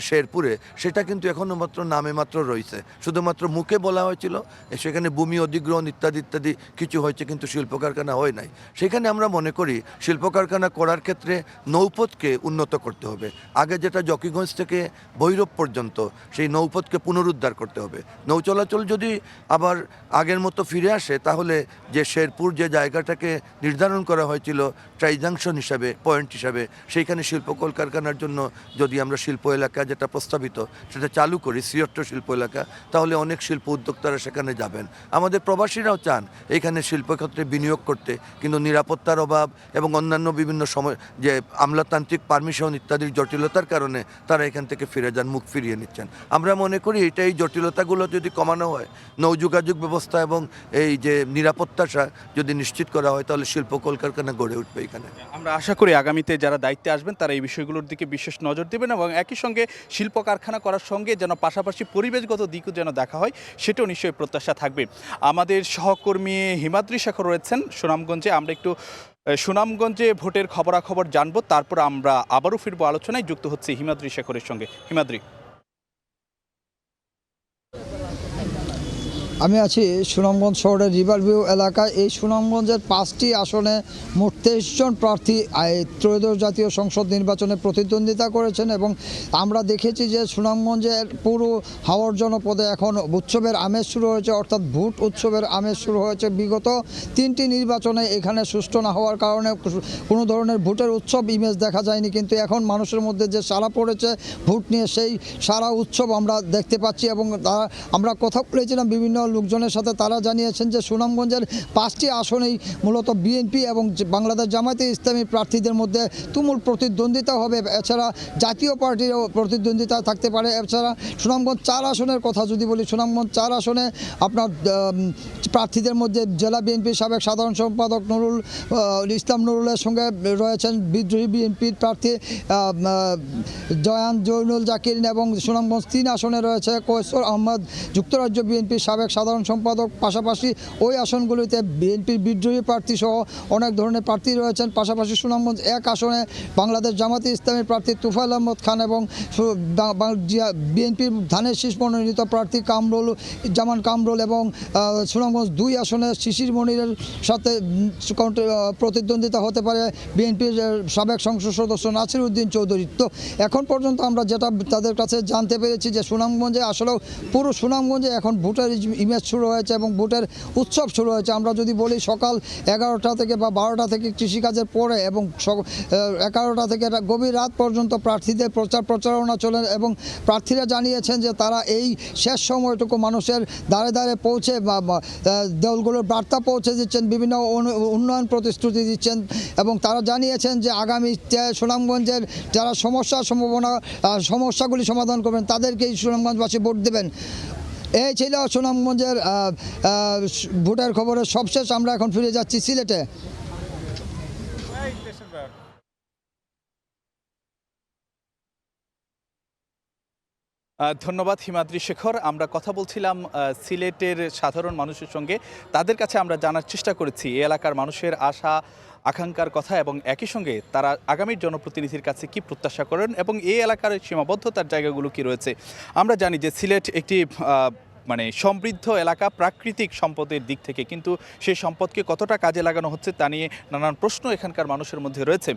Speaker 6: শেরপুরে, সেটা কিন্তু এখনও মাত্র নামে মাত্র রয়েছে। শুধুমাত্র মুখে বলা হয়েছিল, সেখানে ভূমি অধিগ্রহণ ইত্যাদি ইত্যাদি কিছু হয়েছে, কিন্তু শিল্প কারখানা হয় নাই। সেখানে আমরা মনে করি শিল্প কারখানা করার ক্ষেত্রে নৌপথকে উন্নত করতে হবে। আগে যেটা জকিগঞ্জ থেকে ভৈরব পর্যন্ত, সেই নৌপথকে পুনরুদ্ধার করতে হবে। নৌ চলাচল যদি আবার আগের মতো ফিরে আসে, তাহলে যে শেরপুর যে জায়গাটাকে নির্ধারণ করা হয়েছিল ট্রাইজাংশন হিসাবে, পয়েন্ট হিসাবে, সেইখানে শিল্প কলকারখানার জন্য যদি আমরা শিল্প এলাকা যেটা প্রস্তাবিত সেটা চালু করি, সিয়ট্ট শিল্প এলাকা, তাহলে অনেক শিল্প উদ্যোক্তারা সেখানে যাবেন। আমাদের প্রবাসীরাও চান এইখানে শিল্পক্ষেত্রে বিনিয়োগ করতে, কিন্তু নিরাপত্তার অভাব এবং অন্যান্য বিভিন্ন সময় যে আমলাতান্ত্রিক পারমিশন ইত্যাদির জটিলতার কারণে তারা এখান থেকে ফিরে যান, মুখ ফিরিয়ে নিচ্ছেন। আমরা মনে করি এই জটিলতাগুলো যদি কমানো হয়, নৌযোগাযোগ ব্যবস্থা এবং এই যে নিরাপত্তাটা যদি নিশ্চিত করা হয়, তাহলে শিল্প কলকারখানা গড়ে উঠবে এখানে।
Speaker 1: আমরা আশা করি আগামীতে যারা দায়িত্বে আসবেন তারা এই বিষয়গুলোর দিকে বিশেষ নজর দেবেন এবং একই সঙ্গে শিল্প কারখানা করার সঙ্গে যেন পাশাপাশি পরিবেশগত দিকও যেন দেখা হয়, সেটাও নিশ্চয়ই প্রত্যাশা থাকবে। আমাদের সহকর্মী হিমাদ্রি শেখর রয়েছেন সুনামগঞ্জে। আমরা একটু সুনামগঞ্জে ভোটের খবরাখবর জানবো, তারপর আমরা আবারও ফিরবো আলোচনায়। যুক্ত হচ্ছে হিমাদ্রি শেখরের সঙ্গে। হিমাদ্রি,
Speaker 3: আমি আছি সুনামগঞ্জ শহরের রিভারভিউ এলাকায়। এই সুনামগঞ্জের 5টি আসনে মোট 23 জন প্রার্থী ত্রয়োদশ জাতীয় সংসদ নির্বাচনে প্রতিদ্বন্দ্বিতা করেছেন এবং আমরা দেখেছি যে সুনামগঞ্জের পুরো হাওর জনপদে এখন উৎসবের আমেজ শুরু হয়েছে, অর্থাৎ ভোট উৎসবের আমেজ শুরু হয়েছে। বিগত 3টি নির্বাচনে এখানে সুষ্ঠু না হওয়ার কারণে কোনো ধরনের ভোটের উৎসব ইমেজ দেখা যায়নি, কিন্তু এখন মানুষের মধ্যে যে সাড়া পড়েছে ভোট নিয়ে, সেই সারা উৎসব আমরা দেখতে পাচ্ছি। এবং আমরা কথা বলেছিলাম বিভিন্ন লোকজনের সাথে, তারা জানিয়েছেন যে সুনামগঞ্জের 5টি আসনেই মূলত বিএনপি এবং বাংলাদেশ জামায়াতে ইসলামী প্রার্থীদের মধ্যে তুমুল প্রতিদ্বন্দ্বিতা হবে। এছাড়া জাতীয় পার্টিরও প্রতিদ্বন্দ্বিতা থাকতে পারে। এছাড়া সুনামগঞ্জ 4 আসনের কথা যদি বলি, সুনামগঞ্জ 4 আসনে আপনার প্রার্থীদের মধ্যে জেলা বিএনপির সাবেক সাধারণ সম্পাদক নুরুল ইসলাম নুরুলের সঙ্গে রয়েছেন বিদ্রোহী বিএনপির প্রার্থী জয়নুল জাকির, এবং সুনামগঞ্জ 3 আসনে রয়েছে কৈশোর আহমদ, যুক্তরাজ্য বিএনপির সাবেক সাধারণ সম্পাদক। পাশাপাশি ওই আসনগুলিতে বিএনপির বিদ্রোহী প্রার্থী সহ অনেক ধরনের প্রার্থী রয়েছেন। পাশাপাশি সুনামগঞ্জ 1 আসনে বাংলাদেশ জামায়াতে ইসলামী প্রার্থী তুফাইল আহমদ খান এবং বিএনপির ধানের শীষ মনোনীত প্রার্থী জামান কামরুল, এবং সুনামগঞ্জ 2 আসনে শিশির মনিরের সাথে প্রতিদ্বন্দ্বিতা হতে পারে বিএনপির সাবেক সংসদ সদস্য নাসির উদ্দিন চৌধুরী। তো এখন পর্যন্ত আমরা যেটা তাদের কাছে জানতে পেরেছি যে সুনামগঞ্জে আসলেও পুরো সুনামগঞ্জে এখন ভোটের ইমেজ শুরু হয়েছে এবং ভোটের উৎসব শুরু হয়েছে। আমরা যদি বলি সকাল 11টা থেকে বা 12টা থেকে কৃষিকাজের পরে এবং 11টা থেকে গভীর রাত পর্যন্ত প্রার্থীদের প্রচারণা চলে এবং প্রার্থীরা জানিয়েছেন যে তারা এই শেষ সময়টুকু মানুষের দ্বারে দ্বারে পৌঁছে বা দলগুলোর বার্তা পৌঁছে দিচ্ছেন, বিভিন্ন উন্নয়ন প্রতিশ্রুতি দিচ্ছেন এবং তারা জানিয়েছেন যে আগামী সুনামগঞ্জের যারা সমস্যাগুলি সমাধান করবেন তাদেরকেই সুনামগঞ্জবাসী ভোট দেবেন। এই ছিল সুনামগঞ্জের ভোটের খবরের সবশেষ। আমরা এখন ফিরে যাচ্ছি সিলেটে।
Speaker 1: ধন্যবাদ হিমাদ্রি শেখর। আমরা কথা বলছিলাম সিলেটের সাধারণ মানুষের সঙ্গে। তাদের কাছে আমরা জানার চেষ্টা করেছি এই এলাকার মানুষের আশা আকাঙ্ক্ষার কথা এবং একই সঙ্গে তারা আগামীর জনপ্রতিনিধির কাছে কি প্রত্যাশা করেন এবং এই এলাকার সীমাবদ্ধতার জায়গাগুলো কি রয়েছে। আমরা জানি যে সিলেট একটি সমৃদ্ধ এলাকা প্রাকৃতিক সম্পদের দিক থেকে, কিন্তু সেই সম্পদকে কতটা কাজে লাগানো হচ্ছে তা নিয়ে নানান প্রশ্ন এখানকার মানুষের মধ্যে রয়েছে।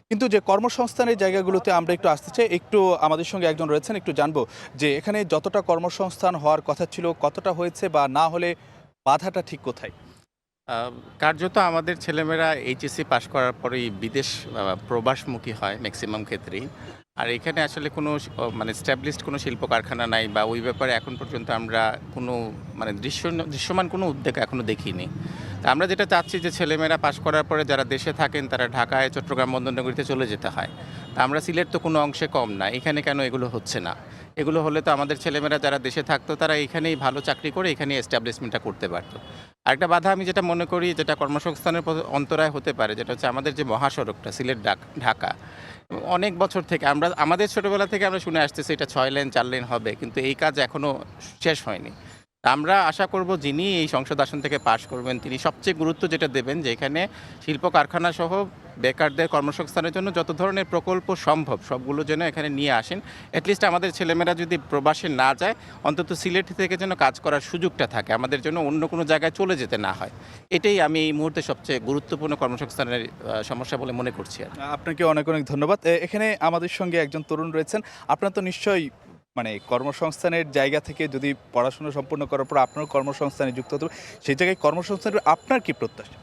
Speaker 1: কিন্তু যে কর্মসংস্থানের জায়গাগুলোতে আমরা একটু আসতে চাই, একটু আমাদের সঙ্গে একজন রয়েছেন, একটু জানবো যে এখানে যতটা কর্মসংস্থান হওয়ার কথা ছিল কতটা হয়েছে বা না হলে বাধাটা ঠিক কোথায়?
Speaker 4: কার্যত আমাদের ছেলেমেয়েরা এইচএসসি পাশ করার পরেই বিদেশ প্রবাসমুখী হয় ম্যাক্সিমাম ক্ষেত্রেই। আর এখানে আসলে কোনো স্ট্যাবলিশড কোনো শিল্প কারখানা নাই বা ওই ব্যাপারে এখন পর্যন্ত আমরা কোনো দৃশ্যমান কোনো উদ্যোগ এখনও দেখিনি। তা আমরা যেটা চাচ্ছি যে ছেলেমেয়েরা পাশ করার পরে যারা দেশে থাকেন তারা ঢাকায়, চট্টগ্রাম, বন্দরনগরীতে চলে যেতে হয়। তা আমরা সিলেট তো কোনো অংশে কম না, এখানে কেন এগুলো হচ্ছে না? এগুলো হলে তো আমাদের ছেলেমেয়েরা যারা দেশে থাকতো তারা এখানেই ভালো চাকরি করে এখানেই এস্টাবলিশমেন্টটা করতে পারতো। আরেকটা বাধা আমি যেটা মনে করি যেটা কর্মসংস্থানের অন্তরায় হতে পারে, যেটা হচ্ছে আমাদের যে মহাসড়কটা সিলেট ঢাকা, অনেক বছর থেকে আমাদের ছোটোবেলা থেকে আমরা শুনে আসতেছি এটা 6 লেন 4 লেন হবে, কিন্তু এই কাজ এখনও শেষ হয়নি। আমরা আশা করব যিনি এই সংসদ আসন থেকে পাশ করবেন তিনি সবচেয়ে গুরুত্ব যেটা দেবেন যে এখানে শিল্প কারখানা সহ বেকারদের কর্মসংস্থানের জন্য যত ধরনের প্রকল্প সম্ভব সবগুলো যেন এখানে নিয়ে আসেন। অ্যাটলিস্ট আমাদের ছেলেমেয়েরা যদি প্রবাসে না যায়, অন্তত সিলেট থেকে যেন কাজ করার সুযোগটা থাকে, আমাদের জন্য অন্য কোনো জায়গায় চলে যেতে না হয়। এটাই আমি এই মুহূর্তে সবচেয়ে গুরুত্বপূর্ণ কর্মসংস্থানের সমস্যা বলে মনে করছি।
Speaker 1: আপনাকে অনেক অনেক ধন্যবাদ। এখানে আমাদের সঙ্গে একজন তরুণ রয়েছেন, আপনার তো নিশ্চয়ই মানে কর্মসংস্থানের জায়গা থেকে যদি পড়াশোনা সম্পূর্ণ করার পর আপনার কর্মসংস্থানে যুক্ত হতে হবে, সেই জায়গায় কর্মসংস্থানের আপনার কি প্রত্যাশা?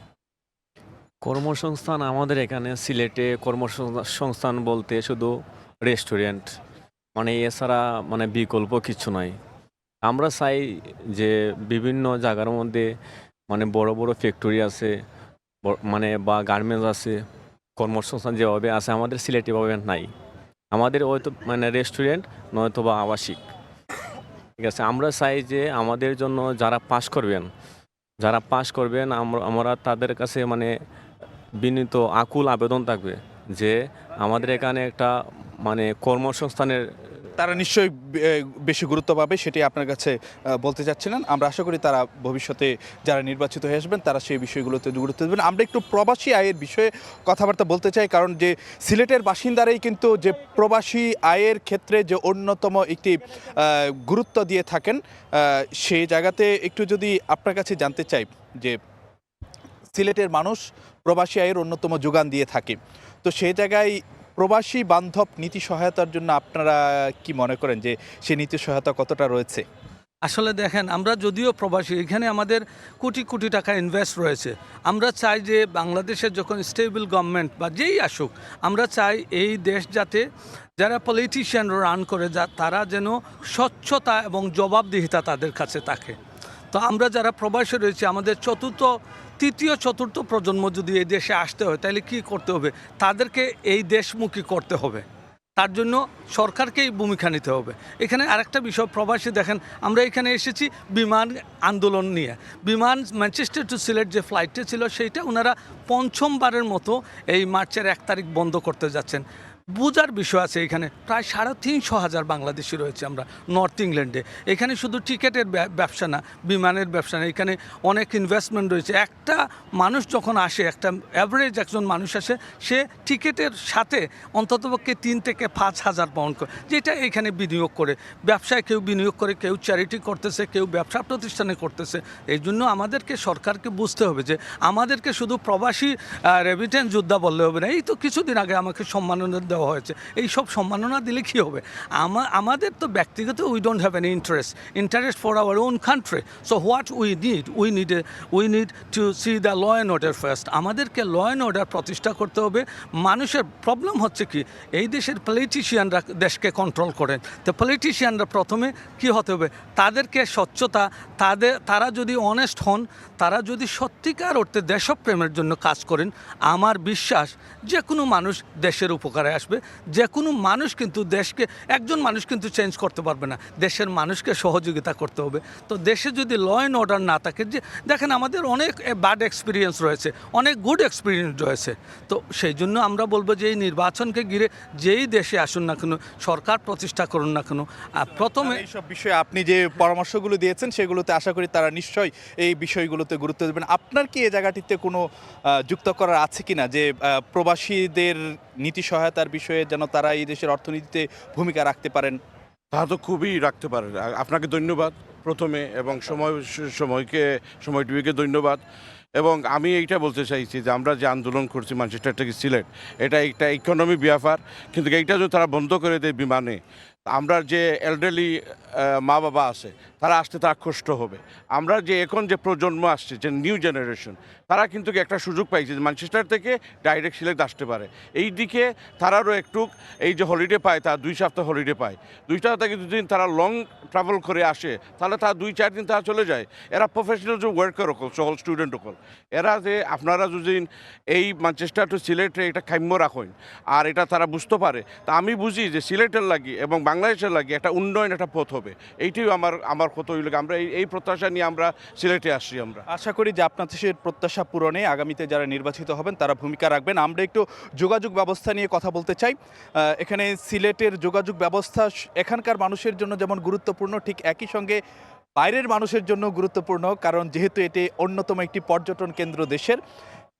Speaker 5: কর্মসংস্থান আমাদের এখানে সিলেটে কর্মসংস্থান বলতে শুধু রেস্টুরেন্ট, মানে এছাড়া মানে বিকল্প কিছু নয়। আমরা চাই যে বিভিন্ন জায়গার মধ্যে মানে বড় বড় ফ্যাক্টরি আছে, মানে বা গার্মেন্টস আছে, কর্মসংস্থান যেভাবে আছে আমাদের সিলেটে এভাবে নাই। আমাদের হয়তো মানে রেস্টুরেন্ট নয়তো বা আবাসিক, ঠিক আছে। আমরা চাই যে আমাদের জন্য যারা পাস করবেন আমরা তাদের কাছে মানে বিনীত আকুল আবেদন থাকবে যে আমাদের এখানে একটা মানে কর্মসংস্থানের
Speaker 1: তারা নিশ্চয়ই বেশি গুরুত্ব পাবে, সেটি আপনার কাছে বলতে চাচ্ছিলেন। আমরা আশা করি তারা ভবিষ্যতে যারা নির্বাচিত হয়ে আসবেন তারা সেই বিষয়গুলোতে গুরুত্ব দেবেন। আমরা একটু প্রবাসী আয়ের বিষয়ে কথাবার্তা বলতে চাই, কারণ যে সিলেটের বাসিন্দারাই কিন্তু যে প্রবাসী আয়ের ক্ষেত্রে যে অন্যতম একটি গুরুত্ব দিয়ে থাকেন, সেই জায়গাতে একটু যদি আপনার কাছে জানতে চাই যে সিলেটের মানুষ প্রবাসী আয়ের অন্যতম যোগান দিয়ে থাকে, তো সেই জায়গায় প্রবাসী বান্ধব নীতি সহায়তার জন্য আপনারা কি মনে করেন যে সেই নীতি সহায়তা কতটা রয়েছে?
Speaker 9: আসলে দেখেন, আমরা যদিও প্রবাসী, এখানে আমাদের কোটি কোটি টাকা ইনভেস্ট রয়েছে। আমরা চাই যে বাংলাদেশের যখন স্টেবল গভর্নমেন্ট বা যেই আসুক, আমরা চাই এই দেশ যাতে যারা পলিটিশিয়ান রান করে তারা যেন স্বচ্ছতা এবং জবাবদিহিতা তাদের কাছে থাকে। তো আমরা যারা প্রবাসী রয়েছি, আমাদের তৃতীয় চতুর্থ প্রজন্ম যদি এই দেশে আসতে হয় তাহলে কি করতে হবে? তাদেরকে এই দেশমুখী করতে হবে। তার জন্য সরকারকেই ভূমিকা নিতে হবে। এখানে আরেকটা বিষয়, প্রবাসী দেখেন, আমরা এখানে এসেছি বিমান আন্দোলন নিয়ে। বিমান ম্যানচেস্টার টু সিলেট যে ফ্লাইটটা ছিল সেইটা ওনারা পঞ্চমবারের মতো এই মার্চের 1 তারিখ বন্ধ করতে যাচ্ছেন। বোঝার বিষয় আছে, এখানে প্রায় 350,000 বাংলাদেশি রয়েছে আমরা নর্থ ইংল্যান্ডে। এখানে শুধু টিকেটের ব্যবসা না, বিমানের ব্যবসা না, এখানে অনেক ইনভেস্টমেন্ট রয়েছে। একটা মানুষ যখন আসে, একটা অ্যাভারেজ একজন মানুষ আসে, সে টিকেটের সাথে অন্ততপক্ষে 3 থেকে 5,000 পাউন্ড করে, যেটা এখানে বিনিয়োগ করে। ব্যবসায় কেউ বিনিয়োগ করে, কেউ চ্যারিটি করতেছে, কেউ ব্যবসা প্রতিষ্ঠানে করতেছে। এই জন্য আমাদেরকে সরকারকে বুঝতে হবে যে আমাদেরকে শুধু প্রবাসী রেমিটেন্স যোদ্ধা বললে হবে না। এই তো কিছুদিন আগে আমাকে সম্মাননা দেওয়া হয়েছে, এই সব সম্মাননা দিলে কী হবে? আমাদের তো ব্যক্তিগত we don't have any interest for our own country. So what we need to see the law and order first. আমাদেরকে ল অ্যান্ড অর্ডার প্রতিষ্ঠা করতে হবে। মানুষের প্রবলেম হচ্ছে কি, এই দেশের পলিটিশিয়ানরা দেশকে কন্ট্রোল করেন। তো পলিটিশিয়ানরা প্রথমে কি হতে হবে, তাদেরকে স্বচ্ছতা, তারা যদি অনেস্ট হন, তারা যদি সত্যিকার অর্থে দেশপ্রেমের জন্য কাজ করেন, আমার বিশ্বাস যে কোনো মানুষ দেশের উপকারে আসবে। যে কোনো মানুষ কিন্তু দেশকে, একজন মানুষ কিন্তু চেঞ্জ করতে পারবে না, দেশের মানুষকে সহযোগিতা করতে হবে। তো দেশে যদি ল অ্যান্ড অর্ডার না থাকে, যে দেখেন আমাদের অনেক ব্যাড এক্সপিরিয়েন্স রয়েছে, অনেক গুড এক্সপিরিয়েন্স রয়েছে। তো সেই জন্য আমরা বলবো যে এই নির্বাচনকে ঘিরে যেই দেশে আসুন না কেন, সরকার প্রতিষ্ঠা করুন না কেন, প্রথমে
Speaker 1: এইসব বিষয়ে আপনি যে পরামর্শগুলো দিয়েছেন সেগুলোতে আশা করি তারা নিশ্চয়ই এই বিষয়গুলোতে গুরুত্ব দেবেন। আপনার কি এই জায়গাটিতে কোনো যুক্ত করার আছে কিনা যে প্রবাসীদের নীতি সহায়তার বিষয়ে যেন তারা এই দেশের অর্থনীতিতে ভূমিকা রাখতে পারেন?
Speaker 23: তা তো খুবই রাখতে পারেন। আপনাকে ধন্যবাদ প্রথমে, এবং সময় টিভিকে ধন্যবাদ। এবং আমি এইটা বলতে চাইছি যে আমরা যে আন্দোলন করছি ম্যানচেস্টার থেকে সিলেট, এটা একটা ইকোনমি ব্যাপার, কিন্তু এইটা যদি তারা বন্ধ করে দেয় বিমানে, আমরা যে এলডারলি মা বাবা আছে তারা আসতে তারা কষ্ট হবে। আমরা যে এখন যে প্রজন্ম আসছে, যে নিউ জেনারেশন, তারা কিন্তু একটা সুযোগ পাইছে যে ম্যানচেস্টার থেকে ডাইরেক্ট সিলেট আসতে পারে। এই দিকে তারারও একটু এই যে হলিডে পায়, তারা 2 সপ্তাহ হলিডে পায়, 2 সপ্তাহ থেকে 2 দিন তারা লং ট্রাভেল করে আসে, তাহলে তারা 2-4 দিন তারা চলে যায়। এরা প্রফেশনাল যে ওয়ার্কার হকল, সকল স্টুডেন্ট হকল, এরা যে আপনারা যদি এই ম্যানচেস্টার টু সিলেটে এটা কাম্য রাখেন আর এটা তারা বুঝতে পারে, তা আমি বুঝি যে সিলেটের লাগি এবং বাংলাদেশের লাগি একটা উন্নয়ন, একটা পথ হবে। এইটাই আমার কত হইল, আমরা এই প্রত্যাশা নিয়ে আমরা সিলেটে আসছি। আমরা
Speaker 1: আশা করি যে আপনাদের প্রত্যাশা পূরণে আগামীতে যারা নির্বাচিত হবেন তারা ভূমিকা রাখবেন। আমরা একটু যোগাযোগ ব্যবস্থা নিয়ে কথা বলতে চাই। এখানে সিলেটের যোগাযোগ ব্যবস্থা এখানকার মানুষের জন্য যেমন গুরুত্বপূর্ণ, ঠিক একই সঙ্গে বাইরের মানুষের জন্য গুরুত্বপূর্ণ, কারণ যেহেতু এটি অন্যতম একটি পর্যটন কেন্দ্র দেশের।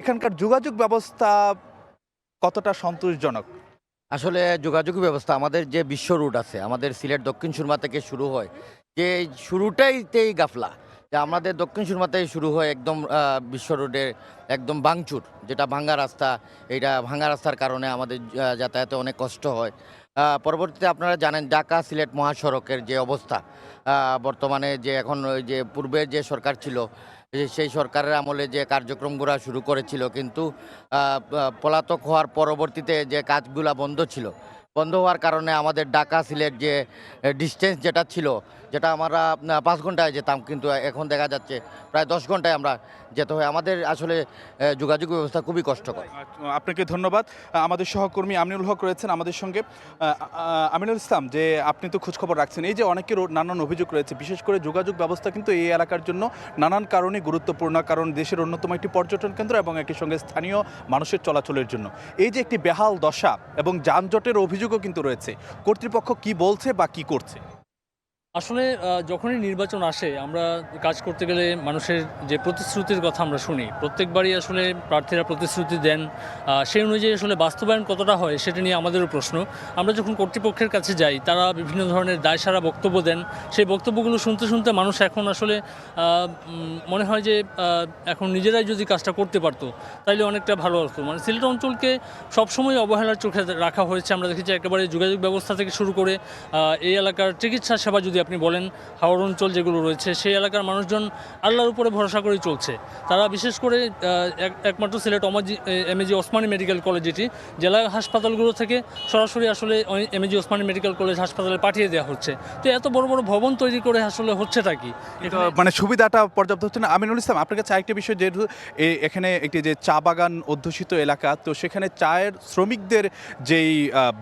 Speaker 1: এখানকার যোগাযোগ ব্যবস্থা কতটা সন্তোষজনক?
Speaker 24: আসলে যোগাযোগ ব্যবস্থা, আমাদের যে বিশ্ব রুট আছে, আমাদের সিলেট দক্ষিণ সুরমা থেকে শুরু হয়, যে শুরুটাইতেই গাফলা। যে আমাদের দক্ষিণ সুরমাতেই শুরু হয় একদম বিশ্ব রোডে একদম ভাঙচুর, যেটা ভাঙ্গা রাস্তা, এইটা ভাঙ্গা রাস্তার কারণে আমাদের যাতায়াতে অনেক কষ্ট হয়। পরবর্তীতে আপনারা জানেন ঢাকা সিলেট মহাসড়কের যে অবস্থা, বর্তমানে যে এখন ওই যে পূর্বের যে সরকার ছিল সেই সরকারের আমলে যে কার্যক্রমগুলো শুরু করেছিল, কিন্তু পলাতক হওয়ার পরবর্তীতে যে কাজগুলো বন্ধ হওয়ার কারণে আমাদের ঢাকা সিলেট যে ডিস্টেন্স যেটা ছিল, যেটা আমরা 5 ঘন্টায় যেতাম, কিন্তু এখন দেখা যাচ্ছে প্রায় 10 ঘন্টায় আমরা যেতে হয়। আমাদের আসলে যোগাযোগ ব্যবস্থা খুবই কষ্টকর।
Speaker 1: আপনাকে ধন্যবাদ। আমাদের সহকর্মী আমিনুল হক রয়েছেন আমাদের সঙ্গে। আমিনুল ইসলাম, যে আপনি তো খোঁজখবর রাখছেন, এই যে অনেকের নানান অভিযোগ রয়েছে, বিশেষ করে যোগাযোগ ব্যবস্থা কিন্তু এই এলাকার জন্য নানান কারণে গুরুত্বপূর্ণ, কারণ দেশের অন্যতম একটি পর্যটন কেন্দ্র এবং একই সঙ্গে স্থানীয় মানুষের চলাচলের জন্য এই যে একটি বেহাল দশা এবং যানজটের অভিযোগও কিন্তু রয়েছে, কর্তৃপক্ষ কি বলছে বা কি করছে?
Speaker 10: আসলে যখনই নির্বাচন আসে আমরা কাজ করতে গেলে মানুষের যে প্রতিশ্রুতির কথা আমরা শুনি, প্রত্যেকবারই আসলে প্রার্থীরা প্রতিশ্রুতি দেন, সেই অনুযায়ী আসলে বাস্তবায়ন কতটা হয় সেটা নিয়ে আমাদেরও প্রশ্ন। আমরা যখন কর্তৃপক্ষের কাছে যাই তারা বিভিন্ন ধরনের দায়সারা বক্তব্য দেন, সেই বক্তব্যগুলো শুনতে শুনতে মানুষ এখন আসলে মনে হয় যে এখন নিজেরাই যদি কাজটা করতে পারতো তাইলে অনেকটা ভালো হতো। মানে সিলেট অঞ্চলকে সবসময় অবহেলার চোখে রাখা হয়েছে। আমরা দেখেছি একেবারে যোগাযোগ ব্যবস্থা থেকে শুরু করে এই এলাকার চিকিৎসা সেবা যদি আপনি বলেন, হাওড় অঞ্চল যেগুলো রয়েছে সেই এলাকার মানুষজন আল্লাহর উপরে ভরসা করেই চলছে। তারা বিশেষ করে একমাত্র Sylhet MAG Osmani medical college, এটি জেলা হাসপাতালগুলো থেকে সরাসরি আসলে এমএজি ওসমানী মেডিকেল কলেজ হাসপাতালে পাঠিয়ে দেওয়া হচ্ছে। তো এত বড় বড় ভবন তৈরি করে আসলে হচ্ছেটা কি,
Speaker 1: মানে সুবিধাটা পর্যাপ্ত হচ্ছে না। আমিনুল ইসলাম, আপনার কাছে আরেকটা বিষয়, যেহেতু এখানে একটি যে চা বাগান অধ্যুষিত এলাকা, তো সেখানে চায়ের শ্রমিকদের যেই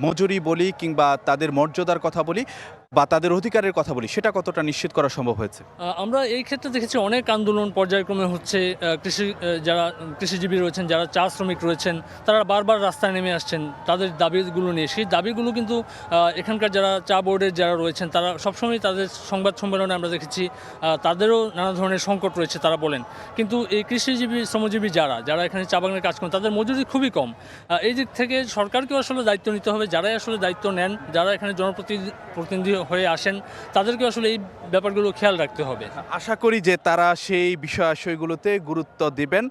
Speaker 1: মজুরি বলি কিংবা তাদের মর্যাদার কথা বলি বা তাদের অধিকারের কথা বলি, সেটা কতটা নিশ্চিত করা সম্ভব হয়েছে?
Speaker 10: আমরা এই ক্ষেত্রে দেখেছি অনেক আন্দোলন পর্যায়ক্রমে হচ্ছে। যারা কৃষিজীবী রয়েছেন, যারা চা শ্রমিক রয়েছেন, তারা বারবার রাস্তায় নেমে আসছেন তাদের দাবিগুলো নিয়ে। সেই দাবিগুলো কিন্তু এখানকার যারা চা বোর্ডের যারা রয়েছেন তারা সবসময় তাদের সংবাদ সম্মেলনে আমরা দেখেছি তাদেরও নানা ধরনের সংকট রয়েছে তারা বলেন। কিন্তু এই কৃষিজীবী শ্রমজীবী যারা এখানে চা বাগানের কাজ করেন তাদের মজুরি খুবই কম। এই দিক থেকে সরকারকেও আসলে দায়িত্ব নিতে হবে। যারাই আসলে দায়িত্ব নেন, যারা এখানে জনপ্রতিনিধি হয়ে আসেন, তাদেরকে আসলে এই ব্যাপারগুলো খেয়াল রাখতে হবে।
Speaker 1: আশা করি যে তারা সেই বিষয়াশয়গুলোতে গুরুত্ব দিবেন।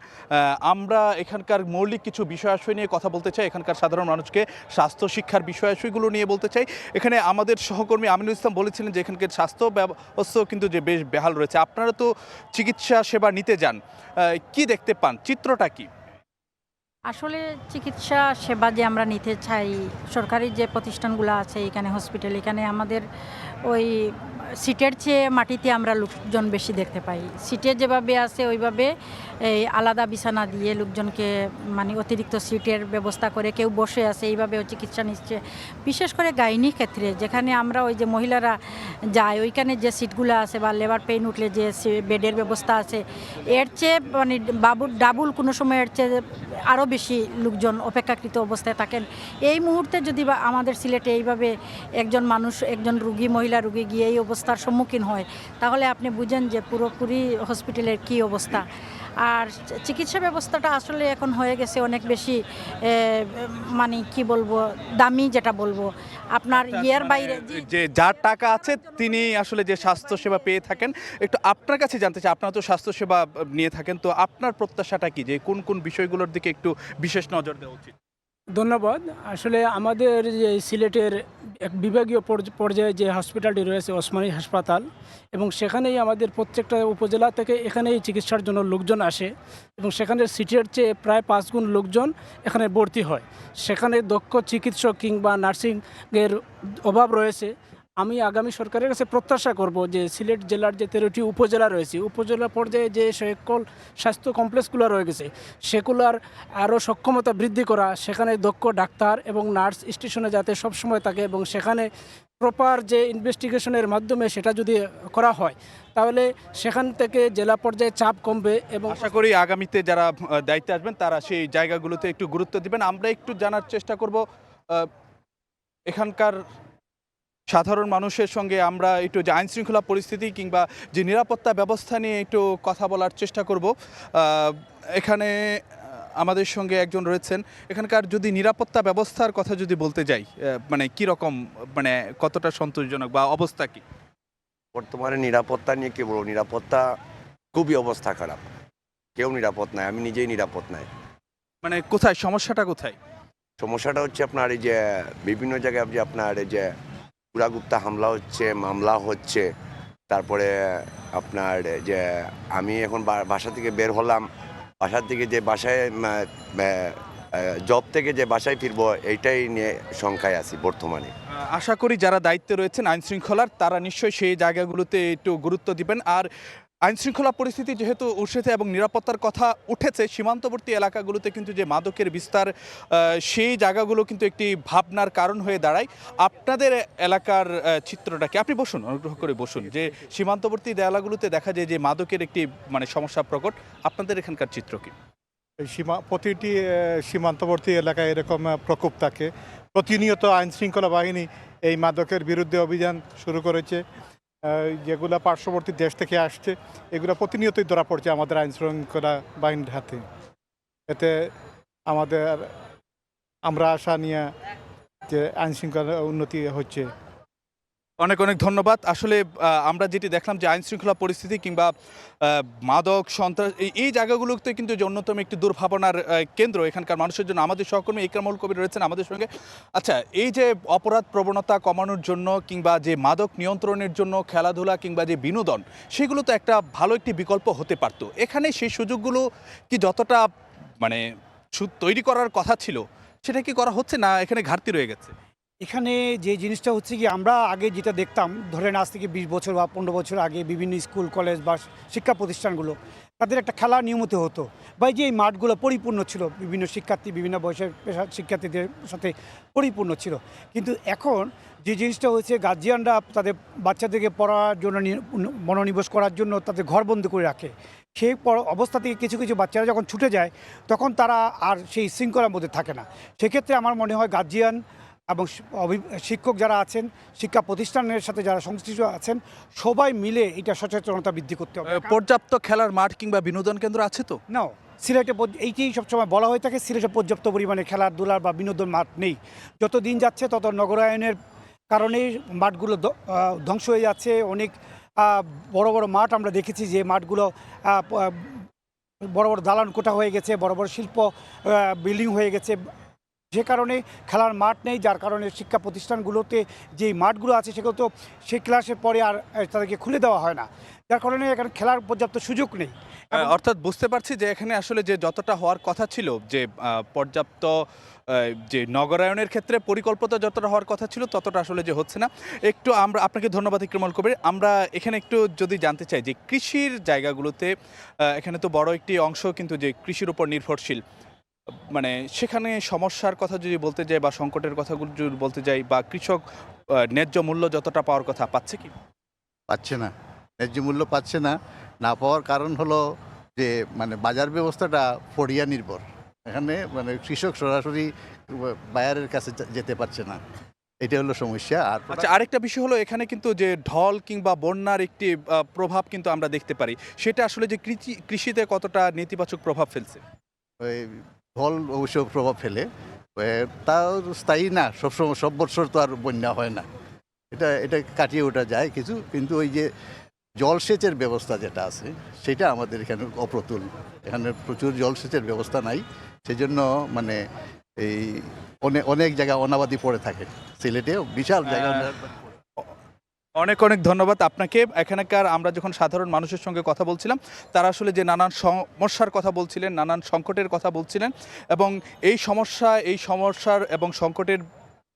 Speaker 1: আমরা এখানকার মৌলিক কিছু বিষয়াশয় নিয়ে কথা বলতে চাই, এখানকার সাধারণ মানুষকে স্বাস্থ্য শিক্ষার বিষয়াশয়গুলো নিয়ে বলতে চাই। এখানে আমাদের সহকর্মী আমিনুল ইসলাম বলেছিলেন যে এখানকার স্বাস্থ্য ব্যবস্থাও কিন্তু যে বেশ বেহাল রয়েছে। আপনারা তো চিকিৎসা সেবা নিতে যান, কি দেখতে পান, চিত্রটা কি?
Speaker 2: আসলে চিকিৎসা সেবা যে আমরা নিতে চাই, সরকারি যে প্রতিষ্ঠানগুলো আছে এখানে হসপিটাল, এখানে আমাদের ওই সিটের চেয়ে মাটিতে আমরা লোকজন বেশি দেখতে পাই। সিটে যেভাবে আছে ওইভাবে এই আলাদা বিছানা দিয়ে লোকজনকে মানে অতিরিক্ত সিটের ব্যবস্থা করে কেউ বসে আছে, এইভাবেও চিকিৎসা নিচ্ছে। বিশেষ করে গাইনি ক্ষেত্রে যেখানে আমরা ওই যে মহিলারা যায় ওইখানে যে সিটগুলো আছে বা লেবার পেইন উঠলে যে বেডের ব্যবস্থা আছে, এর চেয়ে মানে ডাবল কোনো সময় এর চেয়ে আরও বেশি লোকজন অপেক্ষাকৃত অবস্থায় থাকেন। এই মুহূর্তে যদি বা আমাদের সিলেটে এইভাবে একজন রুগী, মহিলা রুগী গিয়ে এই অবস্থার সম্মুখীন হয়, তাহলে আপনি বুঝেন যে পুরোপুরি হসপিটালের কী অবস্থা। আর চিকিৎসা ব্যবস্থাটা আসলে এখন হয়ে গেছে অনেক বেশি মানে কি বলবো, দামি যেটা বলবো আপনার ইয়ের বাইরে।
Speaker 1: যে যার টাকা আছে তিনি আসলে যে স্বাস্থ্যসেবা পেয়ে থাকেন। একটু আপনার কাছে জানতে চাই, আপনারা তো স্বাস্থ্যসেবা নিয়ে থাকেন, তো আপনার প্রত্যাশাটা কি, যে কোন কোন বিষয়গুলোর দিকে একটু বিশেষ নজর দেওয়া উচিত?
Speaker 11: ধন্যবাদ। আসলে আমাদের যে সিলেটের এক বিভাগীয় পর্যায়ে যে হসপিটালটি রয়েছে ওসমানী হাসপাতাল, এবং সেখানেই আমাদের প্রত্যেকটা উপজেলা থেকে এখানেই চিকিৎসার জন্য লোকজন আসে, এবং সেখানে সিটের চেয়ে প্রায় 5 গুণ লোকজন এখানে ভর্তি হয়। সেখানে দক্ষ চিকিৎসক কিংবা নার্সিংয়ের অভাব রয়েছে। আমি আগামী সরকারের কাছে প্রত্যাশা করব যে সিলেট জেলার যে 13টি উপজেলা রয়েছে, উপজেলা পর্যায়ে যে সকল স্বাস্থ্য কমপ্লেক্সগুলো রয়ে গেছে সেগুলোর আরও সক্ষমতা বৃদ্ধি করা, সেখানে দক্ষ ডাক্তার এবং নার্স স্টেশনে যাতে সবসময় থাকে, এবং সেখানে প্রপার যে ইনভেস্টিগেশনের মাধ্যমে সেটা যদি করা হয় তাহলে সেখান থেকে জেলা পর্যায়ে চাপ কমবে। এবং
Speaker 1: আশা করি আগামীতে যারা দায়িত্বে আসবেন তারা সেই জায়গাগুলোতে একটু গুরুত্ব দিবেন। আমরা একটু জানার চেষ্টা করব এখানকার সাধারণ মানুষের সঙ্গে, আমরা একটু যে আইনশৃঙ্খলা পরিস্থিতি কিংবা যে নিরাপত্তা ব্যবস্থা নিয়ে একটু কথা বলার চেষ্টা করব। এখানে আমাদের সঙ্গে একজন রয়েছেন, এখানকার যদি নিরাপত্তা ব্যবস্থার কথা যদি বলতে যাই, মানে কি রকম, মানে কতটা সন্তোষজনক বা অবস্থা কি?
Speaker 12: বর্তমানে নিরাপত্তা নিয়ে কি বলবো, নিরাপত্তা খুবই অবস্থা খারাপ, কেউ নিরাপদ নাই, আমি নিজেই নিরাপদ নাই।
Speaker 1: মানে কোথায় সমস্যাটা কোথায়?
Speaker 12: সমস্যাটা হচ্ছে আপনার এই যে বিভিন্ন জায়গায় যে আপনার এই যে গুপ্তা হামলা হচ্ছে, মামলা হচ্ছে, তারপরে আপনার যে আমি এখন বাসা থেকে বের হলাম, বাসার থেকে যে বাসায় জব থেকে যে বাসায় ফিরবো এইটাই নিয়ে শঙ্কায় আছি বর্তমানে।
Speaker 1: আশা করি যারা দায়িত্বে রয়েছেন আইন শৃঙ্খলার তারা নিশ্চয়ই সেই জায়গাগুলোতে একটু গুরুত্ব দিবেন। আর আইন শৃঙ্খলা পরিস্থিতি যেহেতু উঠেছে এবং নিরাপত্তার কথা উঠেছে, সীমান্তবর্তী এলাকাগুলোতে কিন্তু যে মাদকের বিস্তার সেই জায়গাগুলো কিন্তু একটি ভাবনার কারণ হয়ে দাঁড়ায়। আপনাদের এলাকার চিত্রটাকে আপনি বসুন, অনুগ্রহ করে বসুন, যে সীমান্তবর্তী এলাকাগুলোতে দেখা যায় যে মাদকের একটি মানে সমস্যা প্রকট। আপনাদের এখানকার চিত্র কি?
Speaker 13: প্রতিটি সীমান্তবর্তী এলাকায় এরকম প্রকোপ থাকে। প্রতিনিয়ত আইন শৃঙ্খলা বাহিনী এই মাদকের বিরুদ্ধে অভিযান শুরু করেছে। যেগুলো পার্শ্ববর্তী দেশ থেকে আসছে এগুলো প্রতিনিয়তই ধরা পড়ছে আমাদের আইন শৃঙ্খলা বাহিনীর হাতে। এতে আমরা আশা নিয়ে যে আইন শৃঙ্খলা উন্নতি হচ্ছে।
Speaker 1: অনেক অনেক ধন্যবাদ। আসলে আমরা যেটি দেখলাম যে আইন শৃঙ্খলা পরিস্থিতি কিংবা মাদক সন্ত্রাস এই জায়গাগুলোতে কিন্তু যে অন্যতম একটি দুর্ভাবনার কেন্দ্র এখানকার মানুষের জন্য। আমাদের সহকর্মী ইকরামুল কবির রয়েছেন আমাদের সঙ্গে। আচ্ছা, এই যে অপরাধ প্রবণতা কমানোর জন্য কিংবা যে মাদক নিয়ন্ত্রণের জন্য খেলাধুলা কিংবা যে বিনোদন, সেগুলো তো একটা ভালো একটি বিকল্প হতে পারতো। এখানে সেই সুযোগগুলো কি যতটা মানে তৈরি করার কথা ছিল সেটা কি করা হচ্ছে না এখানে ঘাটতি রয়ে গেছে?
Speaker 14: এখানে যে জিনিসটা হচ্ছে কি, আমরা আগে যেটা দেখতাম, ধরেন আজ থেকে 20 বছর বা 15 বছর আগে বিভিন্ন স্কুল কলেজ বা শিক্ষা প্রতিষ্ঠানগুলো তাদের একটা খেলা নিয়মিত হতো, বা যে এই মাঠগুলো পরিপূর্ণ ছিল, বিভিন্ন শিক্ষার্থী বিভিন্ন বয়সের পেশা শিক্ষার্থীদের সাথে পরিপূর্ণ ছিল। কিন্তু এখন যে জিনিসটা হচ্ছে, গার্জিয়ানরা তাদের বাচ্চাদেরকে পড়ার জন্য মনোনিবেশ করার জন্য তাদের ঘরবন্দি করে রাখে। সেই অবস্থা থেকে কিছু কিছু বাচ্চারা যখন ছুটে যায় তখন তারা আর সেই শৃঙ্খলার মধ্যে থাকে না। সেক্ষেত্রে আমার মনে হয় গার্জিয়ান এবং শিক্ষক যারা আছেন, শিক্ষা প্রতিষ্ঠানের সাথে যারা সংশ্লিষ্ট আছেন, সবাই মিলে এটা সচেতনতা বৃদ্ধি করতে হবে।
Speaker 1: পর্যাপ্ত খেলার মাঠ কিংবা বিনোদন কেন্দ্র আছে তো?
Speaker 14: না, সিলেটে এইটাই সবসময় বলা হয়ে থাকে, সিলেটে পর্যাপ্ত পরিমাণে খেলাধুলার বা বিনোদন মাঠ নেই। যত দিন যাচ্ছে তত নগরায়নের কারণেই মাঠগুলো ধ্বংস হয়ে যাচ্ছে। অনেক বড় বড় মাঠ আমরা দেখেছি যে মাঠগুলো বড় বড় দালান কোঠা হয়ে গেছে, বড় বড় শিল্প বিল্ডিং হয়ে গেছে, যে কারণে খেলার মাঠ নেই। যার কারণে শিক্ষা প্রতিষ্ঠানগুলোতে যে মাঠগুলো আছে সেগুলো তো সেই ক্লাসের পরে আর তাদেরকে খুলে দেওয়া হয় না, যার কারণে এখানে খেলার পর্যাপ্ত সুযোগ নেই।
Speaker 1: অর্থাৎ বুঝতে পারছি যে এখানে আসলে যে যতটা হওয়ার কথা ছিল, যে পর্যাপ্ত যে নগরায়নের ক্ষেত্রে পরিকল্পিত যতটা হওয়ার কথা ছিল ততটা আসলে যে হচ্ছে না। একটু আমরা আপনাকে ধন্যবাদ ইকরামুল কবির। আমরা এখানে একটু যদি জানতে চাই যে কৃষির জায়গাগুলোতে এখানে তো বড় একটি অংশ কিন্তু যে কৃষির উপর নির্ভরশীল, মানে সেখানে সমস্যার কথা যদি বলতে যাই বা সংকটের কথাগুলো যদি বলতে যাই, বা কৃষক ন্যায্য মূল্য যতটা পাওয়ার কথা পাচ্ছে কি?
Speaker 15: পাচ্ছে না, ন্যায্য মূল্য পাচ্ছে না। না পাওয়ার কারণ হলো যে মানে বাজার ব্যবস্থাটা ফড়িয়া নির্ভর। এখানে মানে কৃষক সরাসরি বায়ারের কাছে যেতে পারছে না, এটা হলো সমস্যা। আর
Speaker 1: আচ্ছা, আরেকটা বিষয় হলো এখানে কিন্তু যে ঢল কিংবা বন্যার একটি প্রভাব কিন্তু আমরা দেখতে পারি, সেটা আসলে যে কৃষিতে কতটা নেতিবাচক প্রভাব ফেলছে?
Speaker 15: ওই ঢল অবশ্য প্রভাব ফেলে, তাও স্থায়ী না, সবসময় সব বছর তো আর বন্যা হয় না, এটা কাটিয়ে ওঠা যায় কিছু। কিন্তু ওই যে জলসেচের ব্যবস্থা যেটা আছে সেটা আমাদের এখানে অপ্রতুল। এখানে প্রচুর জলসেচের ব্যবস্থা নাই, সেজন্য মানে এই অনেক জায়গা অনাবাদি পড়ে থাকে। সিলেটে বিশাল জায়গা।
Speaker 1: অনেক অনেক ধন্যবাদ আপনাকে। এখানকার আমরা যখন সাধারণ মানুষের সঙ্গে কথা বলছিলাম, তারা আসলে যে নানান সমস্যার কথা বলছিলেন, নানান সংকটের কথা বলছিলেন, এবং এই সমস্যার এবং সংকটের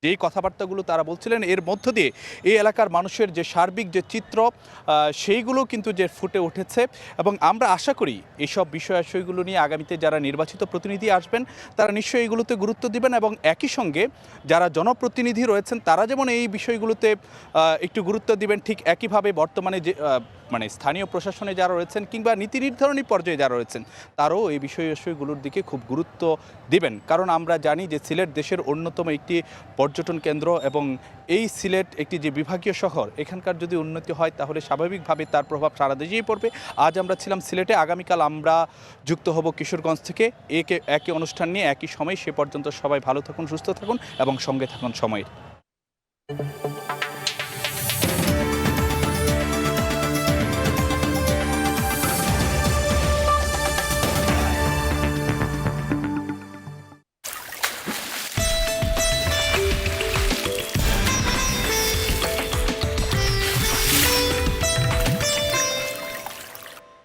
Speaker 1: যেই কথাবার্তাগুলো তারা বলছিলেন, এর মধ্য দিয়ে এই এলাকার মানুষের যে সার্বিক যে চিত্র সেইগুলো কিন্তু যে ফুটে উঠেছে। এবং আমরা আশা করি এইসব বিষয়গুলো নিয়ে আগামীতে যারা নির্বাচিত প্রতিনিধি আসবেন তারা নিশ্চয়ই এইগুলোতে গুরুত্ব দিবেন, এবং একই সঙ্গে যারা জনপ্রতিনিধি রয়েছেন তারা যেমন এই বিষয়গুলোতে একটু গুরুত্ব দিবেন, ঠিক একইভাবে বর্তমানে যে মানে স্থানীয় প্রশাসনে যারা রয়েছেন কিংবা নীতি নির্ধারণী পর্যায়ে যারা রয়েছেন তারাও এই বিষয়গুলোর দিকে খুব গুরুত্ব দিবেন। কারণ আমরা জানি যে সিলেট দেশের অন্যতম একটি পর্যটন কেন্দ্র, এবং এই সিলেট একটি যে বিভাগীয় শহর, এখানকার যদি উন্নতি হয় তাহলে স্বাভাবিকভাবে তার প্রভাব সারা দেশেই পড়বে। আজ আমরা ছিলাম সিলেটে, আগামীকাল আমরা যুক্ত হব কিশোরগঞ্জ থেকে একই অনুষ্ঠান নিয়ে একই সময়। সে পর্যন্ত সবাই ভালো থাকুন, সুস্থ থাকুন এবং সঙ্গে থাকুন সময়ের।